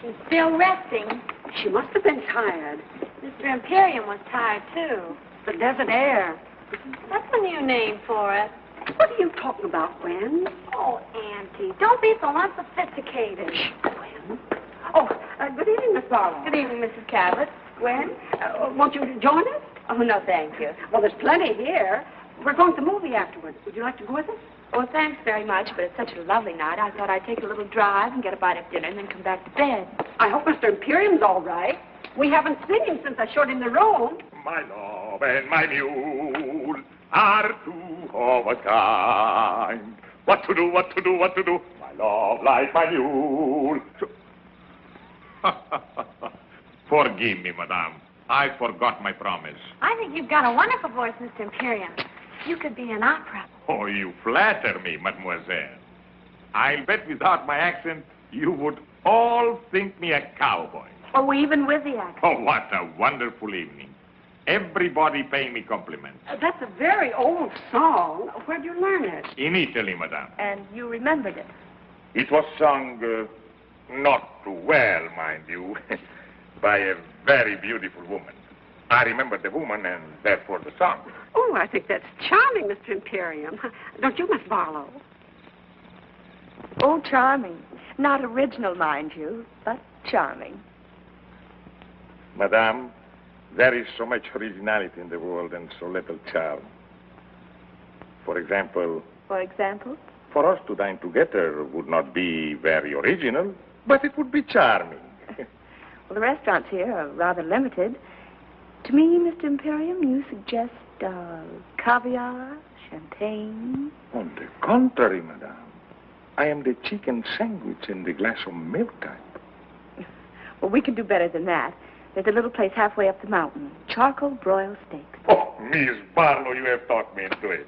She's still resting. She must have been tired. Mr. Imperium was tired, too. The desert air. That's a new name for it. What are you talking about, Gwen? Oh, Auntie, don't be so unsophisticated. Gwen? Oh, good evening, Miss Barlow. Good evening, Mrs. Cabot. Gwen, won't you join us? Oh, no, thank you. Well, there's plenty here. We're going to the movie afterwards. Would you like to go with us? Oh, thanks very much, but it's such a lovely night. I thought I'd take a little drive and get a bite of dinner and then come back to bed. I hope Mr. Imperium's all right. We haven't seen him since I showed him the room. My love and my mule are two of a kind. What to do, what to do, what to do? My love like my mule. Forgive me, madame. I forgot my promise. I think you've got a wonderful voice, Mr. Imperium. You could be an opera. Oh, you flatter me, mademoiselle. I'll bet without my accent, you would all think me a cowboy. Oh, even with the accent. Oh, what a wonderful evening. Everybody paying me compliments. That's a very old song. Where'd you learn it? In Italy, madame. And you remembered it. It was sung not too well, mind you, by a very beautiful woman. I remember the woman and therefore the song. Oh, I think that's charming, Mr. Imperium. Don't you, Miss Barlow? Oh, charming. Not original, mind you, but charming. Madame, there is so much originality in the world and so little charm. For example... For example? For us to dine together would not be very original, but it would be charming. Well, the restaurants here are rather limited. To me, Mr. Imperium, you suggest caviar, champagne. On the contrary, madame. I am the chicken sandwich and the glass of milk type. Well, we can do better than that. There's a little place halfway up the mountain. Charcoal broiled steaks. Oh, Miss Barlow, you have talked me into it.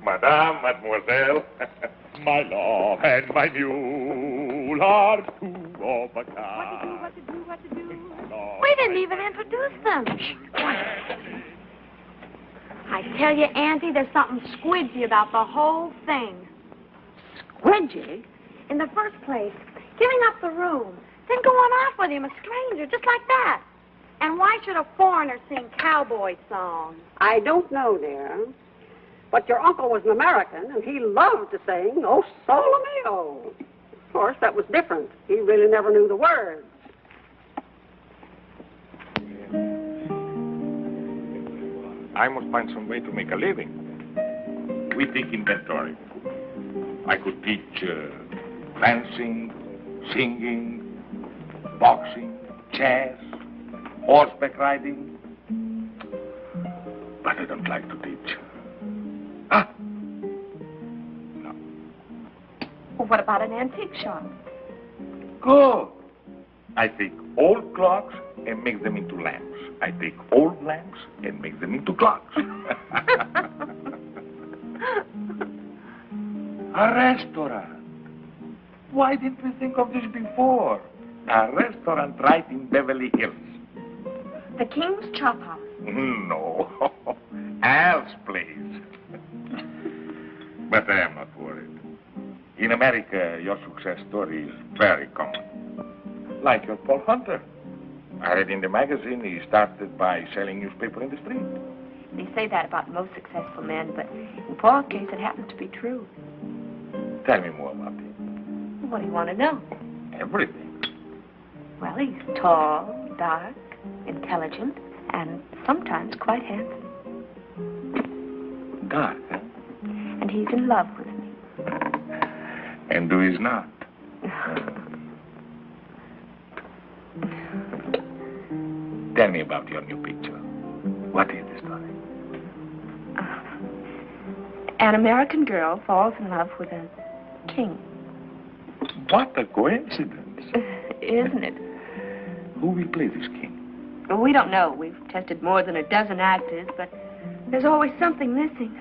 Madame, mademoiselle, my love and my mule are two of a kind. What to do? We didn't even introduce them. I tell you, Auntie, there's something squidgy about the whole thing. Squidgy? In the first place, giving up the room, then going off with him, a stranger, just like that. And why should a foreigner sing cowboy songs? I don't know, dear. But your uncle was an American, and he loved to sing, "Oh, Sole Mio." Of course, that was different. He really never knew the words. I must find some way to make a living. We think inventory. I could teach fencing, singing, boxing, chess, horseback riding. But I don't like to teach. Well, what about an antique shop? Good. I take old clocks and make them into lamps. I take old lamps and make them into clocks. A restaurant. Why didn't we think of this before? A restaurant right in Beverly Hills. The King's Chop House. No. Al's place. But I am not worried. In America, your success story is very common. Like your Paul Hunter. I read in the magazine he started by selling newspaper in the street. They say that about most successful men, but in Paul's case, it happens to be true. Tell me more about him. What do you want to know? Everything. Well, he's tall, dark, intelligent, and sometimes quite handsome. Dark, huh? And he's in love with me. And who is not? Tell me about your new picture. What is the story? An American girl falls in love with a king. What a coincidence. Isn't it? Who will play this king? Well, we don't know. We've tested more than a dozen actors, but there's always something missing.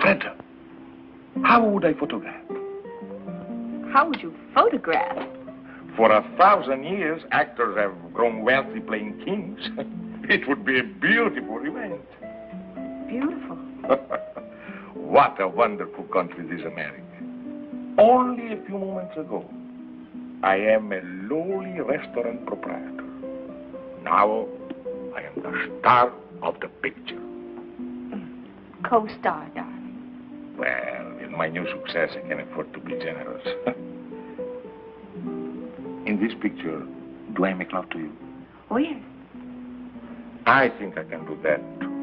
Fred, how would I photograph? How would you photograph? For 1,000 years, actors have grown wealthy playing kings. It would be a beautiful event. Beautiful. What a wonderful country this America. Only a few moments ago, I am a lowly restaurant proprietor. Now, I am the star of the picture. Co-star, darling. Well, with my new success, I can afford to be generous. In this picture, do I make love to you? Oh, yes. I think I can do that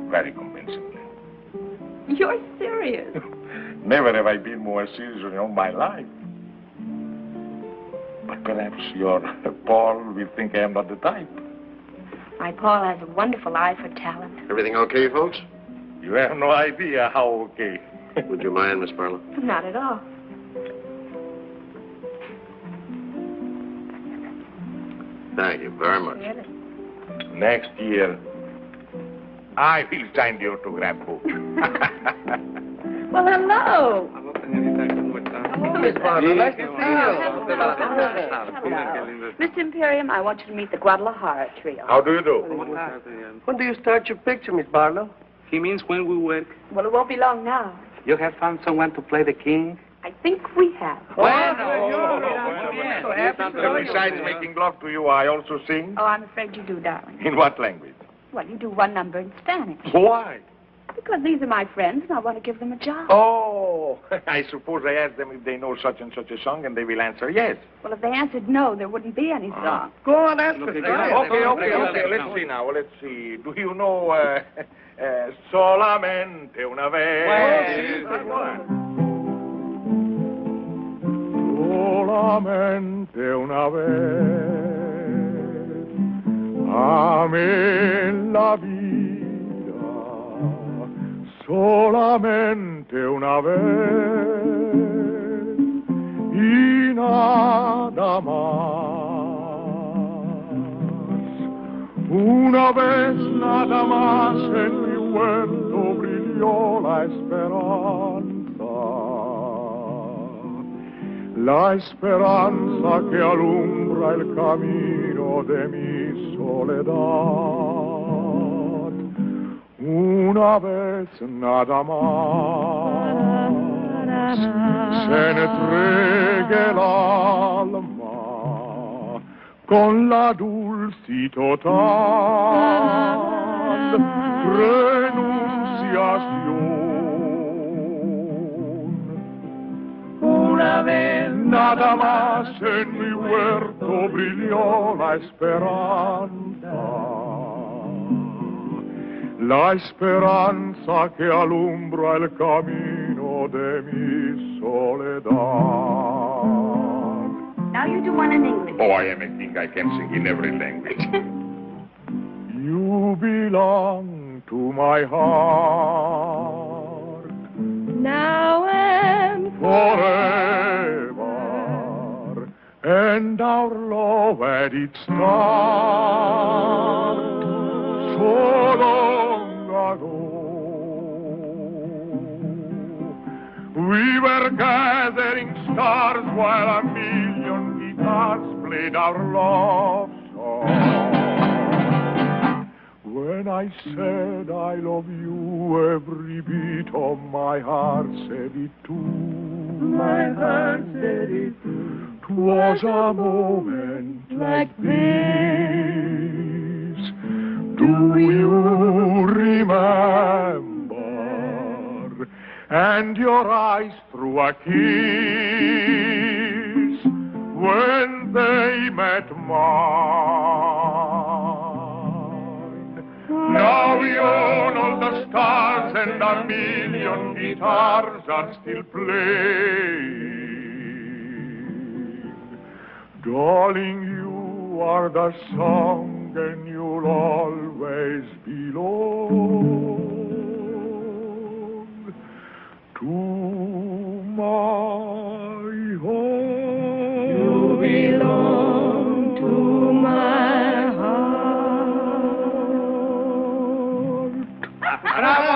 very convincingly. You're serious. Never have I been more serious in all my life. But perhaps your Paul will think I am not the type. My Paul has a wonderful eye for talent. Everything okay, folks? You have no idea how okay. Would you mind, Miss Barlow? Not at all. Thank you very much. Really? Next year, I will sign the autograph book. Well, hello. Miss Barlow, nice to see you. Mr. Imperium, I want you to meet the Guadalajara trio. How do you do? When do you start your picture, Miss Barlow? He means when we work. Well, it won't be long now. You have found someone to play the king? I think we have. Besides making love to you, I also sing. Oh, I'm afraid you do, darling. In what language? Well, you do one number in Spanish. Why? Because these are my friends, and I want to give them a job. Oh, I suppose I asked them if they know such and such a song, and they will answer yes. Well, if they answered no, there wouldn't be any song. Go on, ask us. Okay. Let's see now. Let's see. Do you know Solamente una vez? Solamente una vez amé la vida, solamente una vez y nada más. Una vez nada más en mi huerto brilló la esperanza. La esperanza que alumbra el camino de mi soledad. Una vez nada más se entregue el alma con la dulce y total renunciación. Una vez nada más en mi huerto brilló la esperanza que alumbra el camino de mi soledad. Now you do one in English. Oh, I am a king. I can sing in every language. You belong to my heart. now and forever, and our love at its start, so long ago. We were gathering stars while a million guitars played our love song. When I said I love you, every beat of my heart said it too. My heart said it too. 'Twas a moment like this. Do you remember? And your eyes threw a kiss when they met mine. Now beyond all the stars and a million guitars are still playing. Darling, you are the song and you'll always belong to my heart. You belong to my heart. Bravo!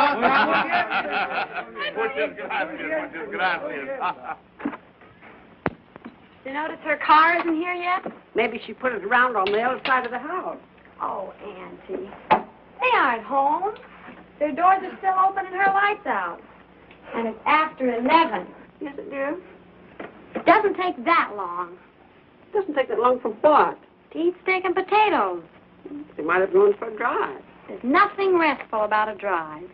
Muchas gracias. You notice her car isn't here yet? Maybe she put it around on the other side of the house. Oh, Auntie. They aren't home. Their doors are still open and her light's out. And it's after 11. Yes, it do. It doesn't take that long. It doesn't take that long for what? To eat steak and potatoes. They might have gone for a drive. There's nothing restful about a drive.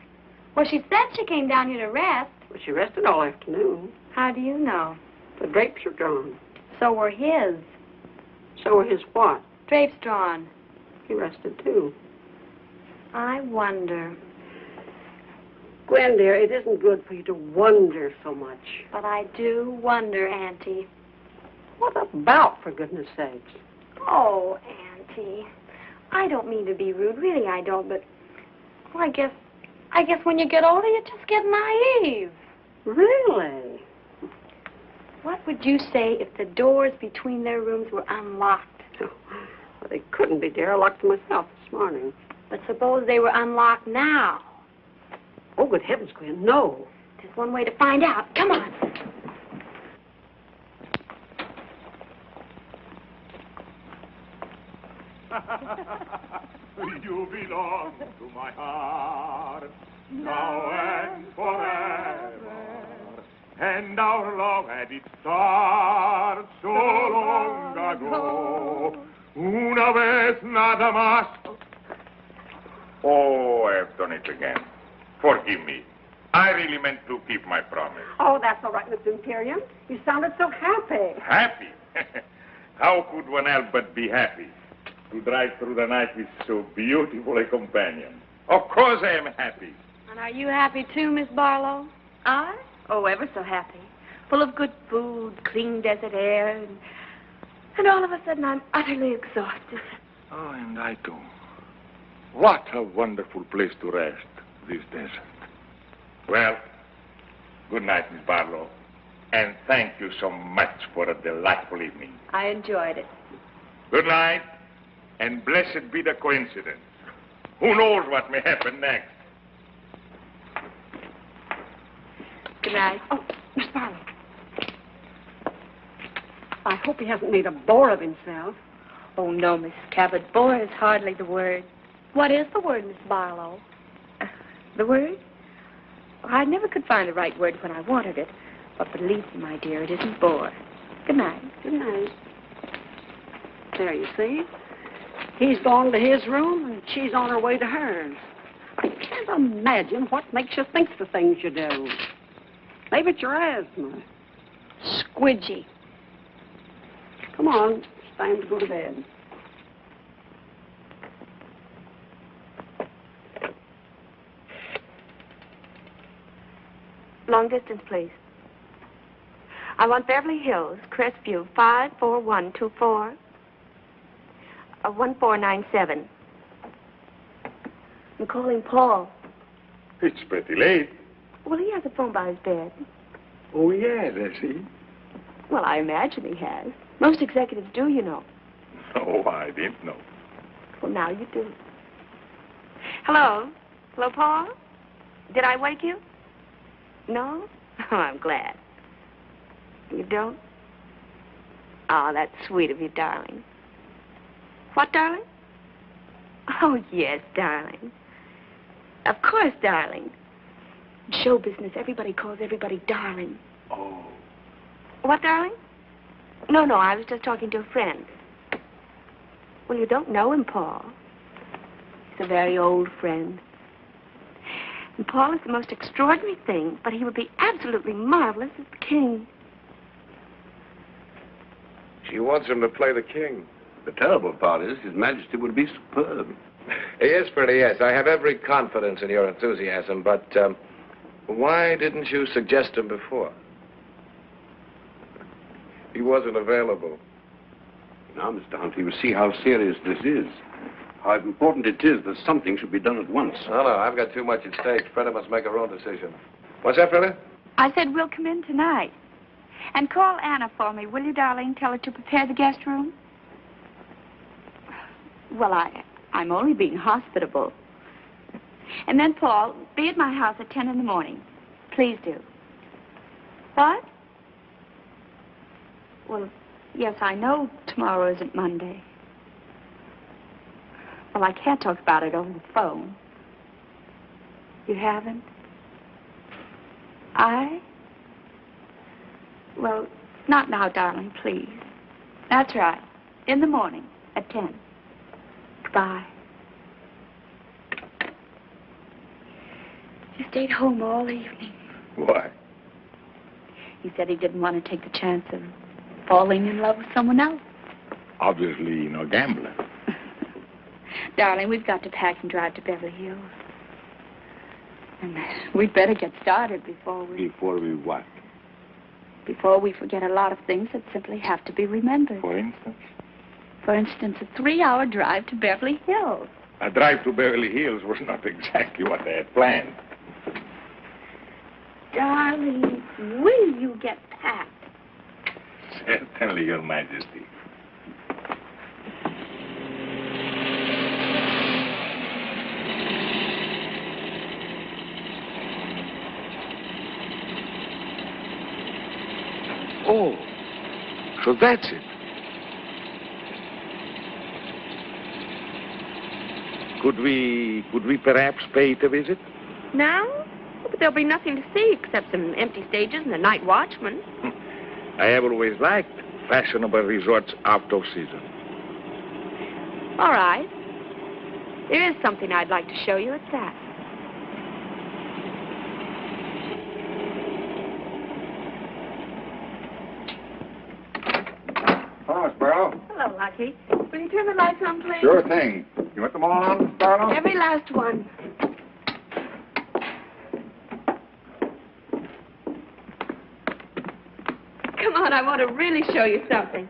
Well, she said she came down here to rest. Well, she rested all afternoon. How do you know? The drapes are drawn. So were his. So were his what? Drapes drawn. He rested, too. I wonder. Gwen, dear, it isn't good for you to wonder so much. But I do wonder, Auntie. What about, for goodness sakes? Oh, Auntie. I don't mean to be rude. Really, I don't, but... Well, I guess when you get older, you just get naive. Really? What would you say if the doors between their rooms were unlocked? Well, they couldn't be, dear. I locked them myself this morning. But suppose they were unlocked now. Oh, good heavens, Gwen, no. There's one way to find out. Come on. You belong to my heart, now and forever. And our love had its start so long ago. Una vez nada más. Oh, I've done it again. Forgive me. I really meant to keep my promise. Oh, that's all right, Mr. Imperium. You sounded so happy. Happy? How could one help but be happy? To drive through the night with so beautiful a companion. Of course I am happy. And are you happy too, Miss Barlow? I? Oh, ever so happy. Full of good food, clean desert air, and all of a sudden I'm utterly exhausted. Oh, and I too. What a wonderful place to rest, this desert. Well, good night, Miss Barlow. And thank you so much for a delightful evening. I enjoyed it. Good night, and blessed be the coincidence. Who knows what may happen next? Good night. Oh, Miss Barlow. I hope he hasn't made a bore of himself. Oh, no, Mrs. Cabot. Bore is hardly the word. What is the word, Miss Barlow? The word? Well, I never could find the right word when I wanted it. But believe me, my dear, it isn't bore. Good night. Good night. There, you see? He's gone to his room, and she's on her way to hers. I can't imagine what makes you think the things you do. Maybe it's your asthma. Squidgy. Come on, it's time to go to bed. Long distance, please. I want Beverly Hills, Crestview, 54124. 1497. I'm calling Paul. It's pretty late. Well, he has a phone by his bed. Oh, yes, has he? Well, I imagine he has. Most executives do, you know. Oh, I didn't know. Well, now you do. Hello? Hello, Paul? Did I wake you? No? Oh, I'm glad. You don't? Oh, that's sweet of you, darling. What, darling? Oh, yes, darling. Of course, darling. In show business, everybody calls everybody darling. Oh. What, darling? No, I was just talking to a friend. Well, you don't know him, Paul. He's a very old friend. And Paul is the most extraordinary thing, but he would be absolutely marvelous as the king. She wants him to play the king. The terrible part is His Majesty would be superb. He is pretty, yes. I have every confidence in your enthusiasm, but why didn't you suggest him before? He wasn't available. Now, Mr. Hunt, you will see how serious this is. How important it is that something should be done at once. No, I've got too much at stake. Freda must make her own decision. What's that, Freda? I said we'll come in tonight. And call Anna for me, will you, darling? Tell her to prepare the guest room. Well, I'm only being hospitable. And then, Paul, be at my house at 10 in the morning. Please do. What? Well, yes, I know tomorrow isn't Monday. Well, I can't talk about it over the phone. You haven't? Well, not now, darling, please. That's right. In the morning at 10. Goodbye. He stayed home all evening. Why? He said he didn't want to take the chance of falling in love with someone else. Obviously, no gambler. Darling, we've got to pack and drive to Beverly Hills. And we'd better get started before we... Before we what? Before we forget a lot of things that simply have to be remembered. For instance? For instance, a 3-hour drive to Beverly Hills. A drive to Beverly Hills was not exactly what they had planned. Darling, will you get packed? Certainly, Your Majesty. Oh, so that's it. Could we perhaps pay it a visit? Now? But there'll be nothing to see except some empty stages and a night watchman. I have always liked fashionable resorts out of season. All right. There is something I'd like to show you. It's that. Hello, Miss Barlow. Hello, Lucky. Will you turn the lights on, please? Sure thing. You want them all on, Miss Barlow? Every last one. Come on, I want to really show you something.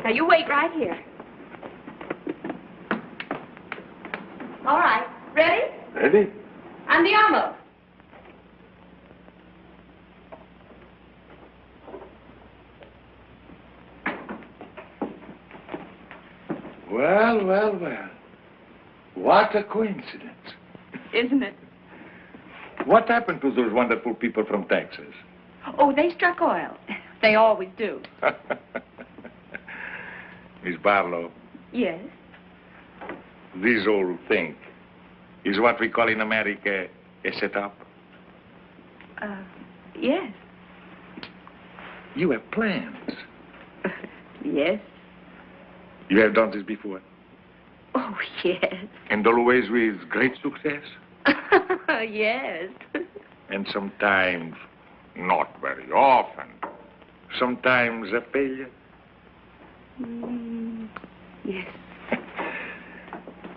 Now, you wait right here. All right. Ready? Ready? Andiamo. Well. What a coincidence. Isn't it? What happened to those wonderful people from Texas? Oh, they struck oil. They always do. Miss Barlow, Yes. this whole thing is what we call in America a setup. Yes. You have plans. Yes. You have done this before. Oh, yes. And always with great success. Yes. And sometimes not very often. Sometimes a failure. Yes.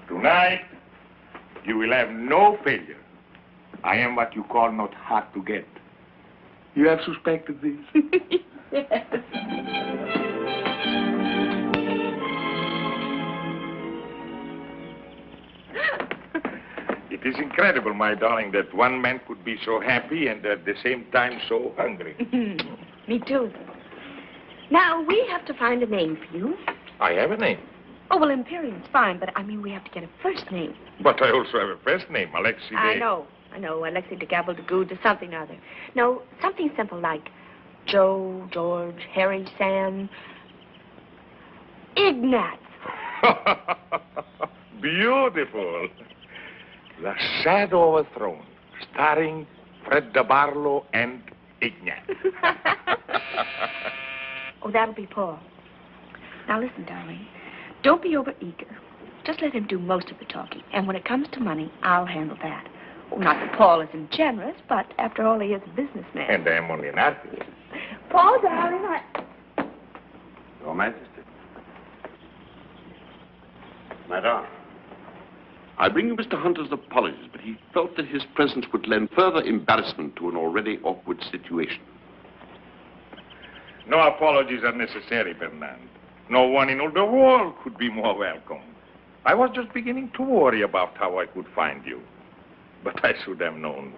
Tonight, you will have no failure. I am what you call not hard to get. You have suspected this? Yes. It is incredible, my darling, that one man could be so happy and at the same time so hungry. Me too. Now, we have to find a name for you. I have a name. Oh, well, Imperium's fine, but I mean, we have to get a first name. But I also have a first name, Alexei. I know. Alexei de Gabble de Good or something or other. No, something simple like Joe, George, Harry, Sam, Ignat. Beautiful. The Shadow of a Throne, starring Fred de Barlow and Ignat. Oh, that'll be Paul. Now, listen, darling. Don't be overeager. Just let him do most of the talking. And when it comes to money, I'll handle that. Oh, not that Paul isn't generous, but after all, he is a businessman. And I am only an artist. Paul, darling, Your Majesty. Madame, I bring you Mr. Hunter's apologies, but he felt that his presence would lend further embarrassment to an already awkward situation. No apologies are necessary, Bernard. No one in all the world could be more welcome. I was just beginning to worry about how I could find you. But I should have known.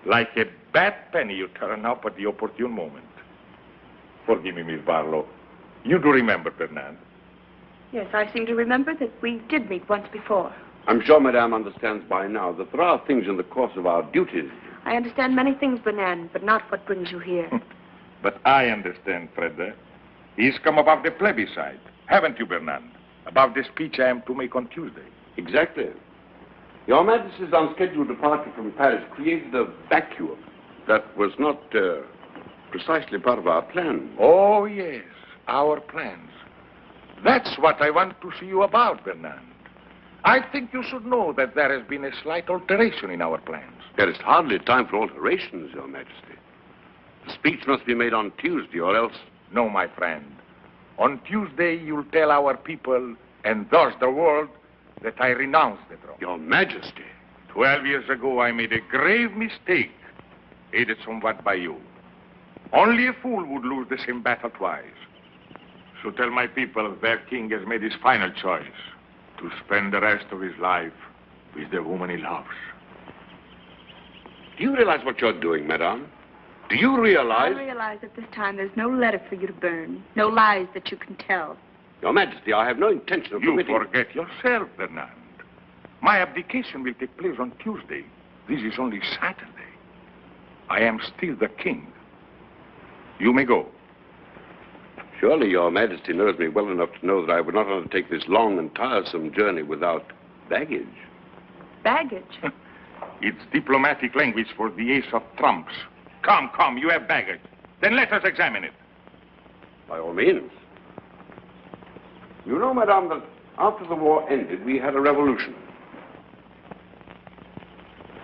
Like a bad penny, you turn up at the opportune moment. Forgive me, Miss Barlow. You do remember, Bernard? Yes, I seem to remember that we did meet once before. I'm sure Madame understands by now that there are things in the course of our duties. I understand many things, Bernard, but not what brings you here. But I understand, Fred. He's come about the plebiscite. Haven't you, Bernard? About the speech I am to make on Tuesday. Exactly. Your Majesty's unscheduled departure from Paris created a vacuum that was not precisely part of our plan. Oh, yes, our plans. That's what I want to see you about, Bernard. I think you should know that there has been a slight alteration in our plans. There is hardly time for alterations, Your Majesty. The speech must be made on Tuesday, or else... No, my friend. On Tuesday, you'll tell our people, and thus the world, that I renounce the throne. Your Majesty. 12 years ago, I made a grave mistake, aided somewhat by you. Only a fool would lose the same battle twice. So tell my people their king has made his final choice, to spend the rest of his life with the woman he loves. Do you realize what you're doing, Madame? Do you realize... I realize at this time there's no letter for you to burn, no lies that you can tell. Your Majesty, I have no intention of You permitting... forget yourself, Bernard. My abdication will take place on Tuesday. This is only Saturday. I am still the king. You may go. Surely Your Majesty knows me well enough to know that I would not undertake this long and tiresome journey without baggage. Baggage? It's diplomatic language for the ace of trumps. Come, you have baggage. Then let us examine it. By all means. You know, Madame, that after the war ended, we had a revolution.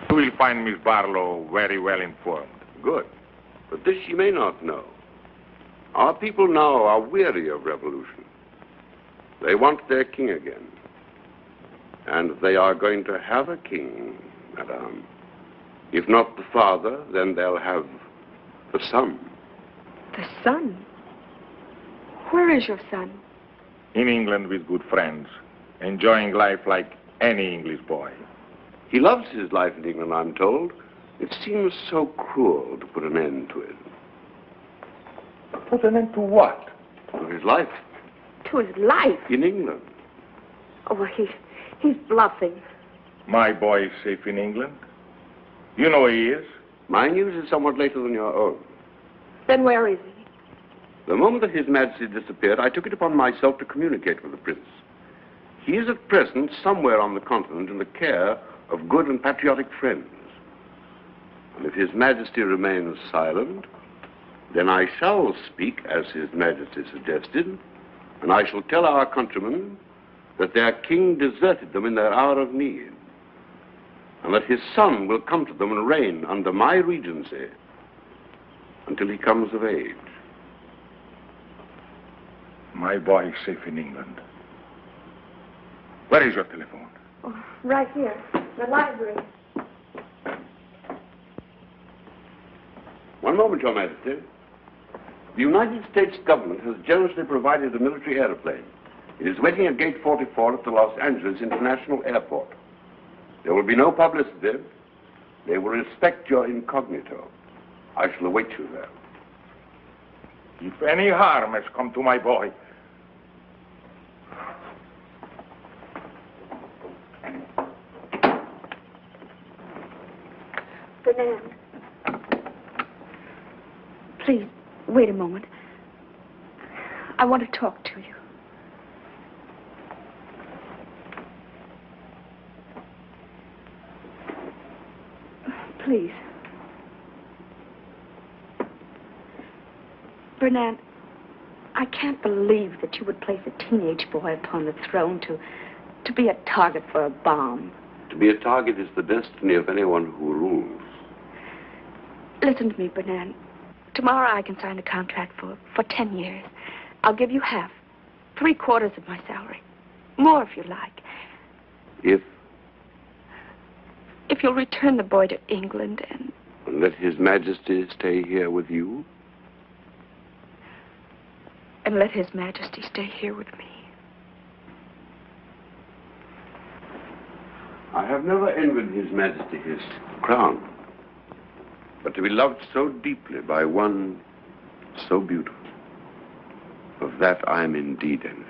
You will find Miss Barlow very well informed. Good. But this she may not know. Our people now are weary of revolution. They want their king again. And they are going to have a king, Madame. If not the father, then they'll have the son. The son? Where is your son? In England with good friends, enjoying life like any English boy. He loves his life in England, I'm told. It seems so cruel to put an end to it. Put an end to what? To his life. To his life? In England. Oh, well, he's bluffing. My boy is safe in England. You know where he is. My news is somewhat later than your own. Then where is he? The moment that His Majesty disappeared, I took it upon myself to communicate with the Prince. He is at present somewhere on the continent in the care of good and patriotic friends. And if His Majesty remains silent, then I shall speak as His Majesty suggested, and I shall tell our countrymen that their king deserted them in their hour of need, and that his son will come to them and reign under my regency until he comes of age. My boy is safe in England. Where is your telephone? Oh, right here, the library. One moment, Your Majesty. The United States government has generously provided a military airplane. It is waiting at Gate 44 at the Los Angeles International Airport. There will be no publicity. They will respect your incognito. I shall await you there. If any harm has come to my boy, Fernand. Please, wait a moment. I want to talk to you. Please. Fernand, I can't believe that you would place a teenage boy upon the throne to be a target for a bomb. To be a target is the destiny of anyone who rules. Listen to me, Fernand. Tomorrow I can sign a contract for 10 years. I'll give you half, 3/4 of my salary. More if you like. If you'll return the boy to England and let His Majesty stay here with you? And let His Majesty stay here with me. I have never envied His Majesty his crown. But to be loved so deeply by one so beautiful, of that I am indeed envious.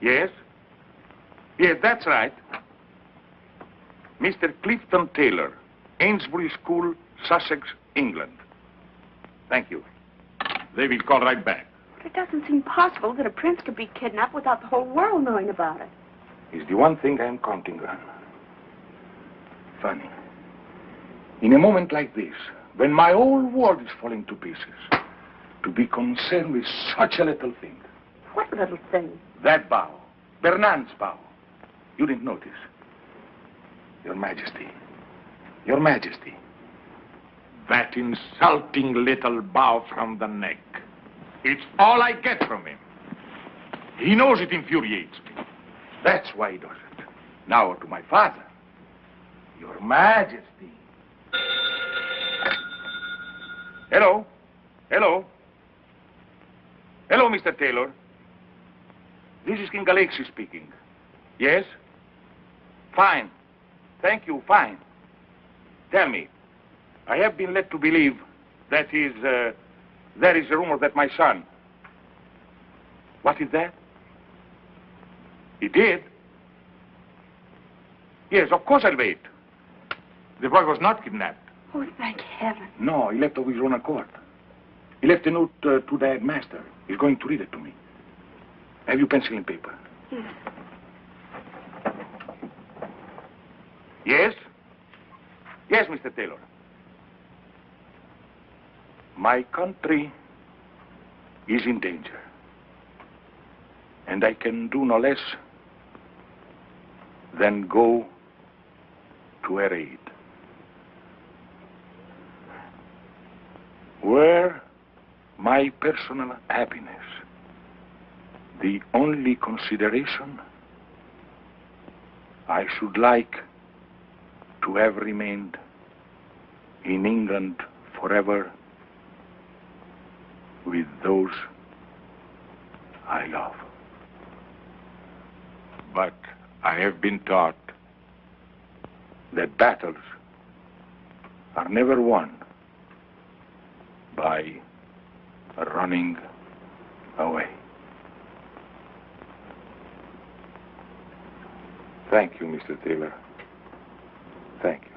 Yes? Yes, that's right. Mr. Clifton Taylor, Ainsbury School, Sussex, England. Thank you. They will call right back. It doesn't seem possible that a prince could be kidnapped without the whole world knowing about it. It's the one thing I'm counting on. Funny. In a moment like this, when my whole world is falling to pieces, to be concerned with such a little thing. What little thing? That bow. Bernard's bow. You didn't notice. Your Majesty. Your Majesty. That insulting little bow from the neck. It's all I get from him. He knows it infuriates me. That's why he does it. Now to my father. Your Majesty. Hello? Hello? Hello, Mr. Taylor. This is King Alexis speaking. Yes? Fine. Thank you, fine. Tell me, I have been led to believe there is a rumor that my son... What is that? He did? Yes, of course I'll wait. The boy was not kidnapped. Oh, thank heaven. No, he left of his own accord. He left a note to the headmaster. He's going to read it to me. Have you pencil and paper? Yes. Yes? Yes, Mr. Taylor. My country is in danger. And I can do no less than go to her aid. Were my personal happiness the only consideration, I should like to have remained in England forever with those I love. But I have been taught that battles are never won by running away. Thank you, Mr. Taylor. Thank you.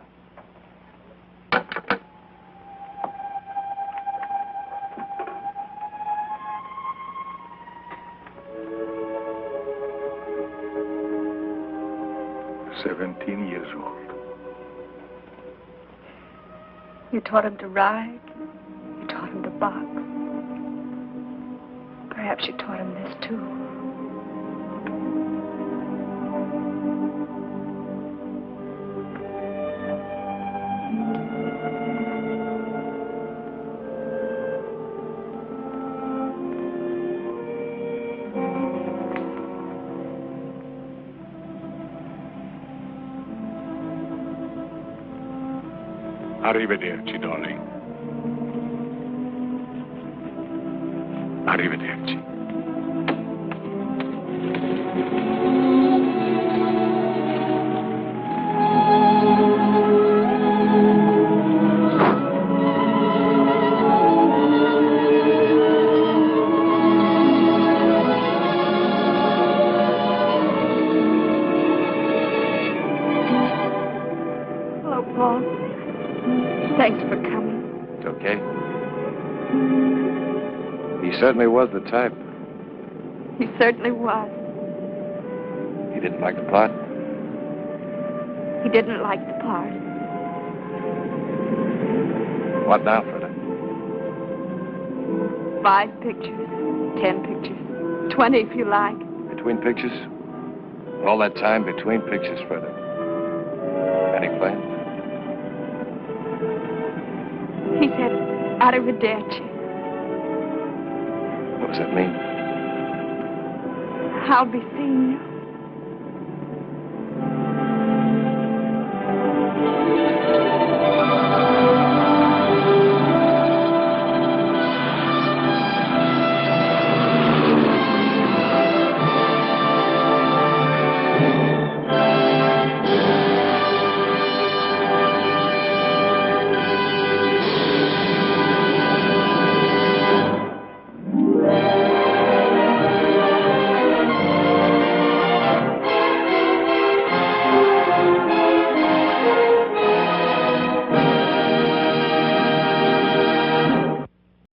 "17 years old. You taught him to ride. You taught him to box. Perhaps you taught him this, too. Arrivederci, darling. Arrivederci. Hello, Paul. Thanks for coming. It's okay. He certainly was the type. He certainly was. He didn't like the part. He didn't like the part. What now, Freda? 5 pictures, 10 pictures, 20 if you like. Between pictures? All that time between pictures, Freda. Any plans? He said, arrivederci. What does that mean? I'll be seeing you.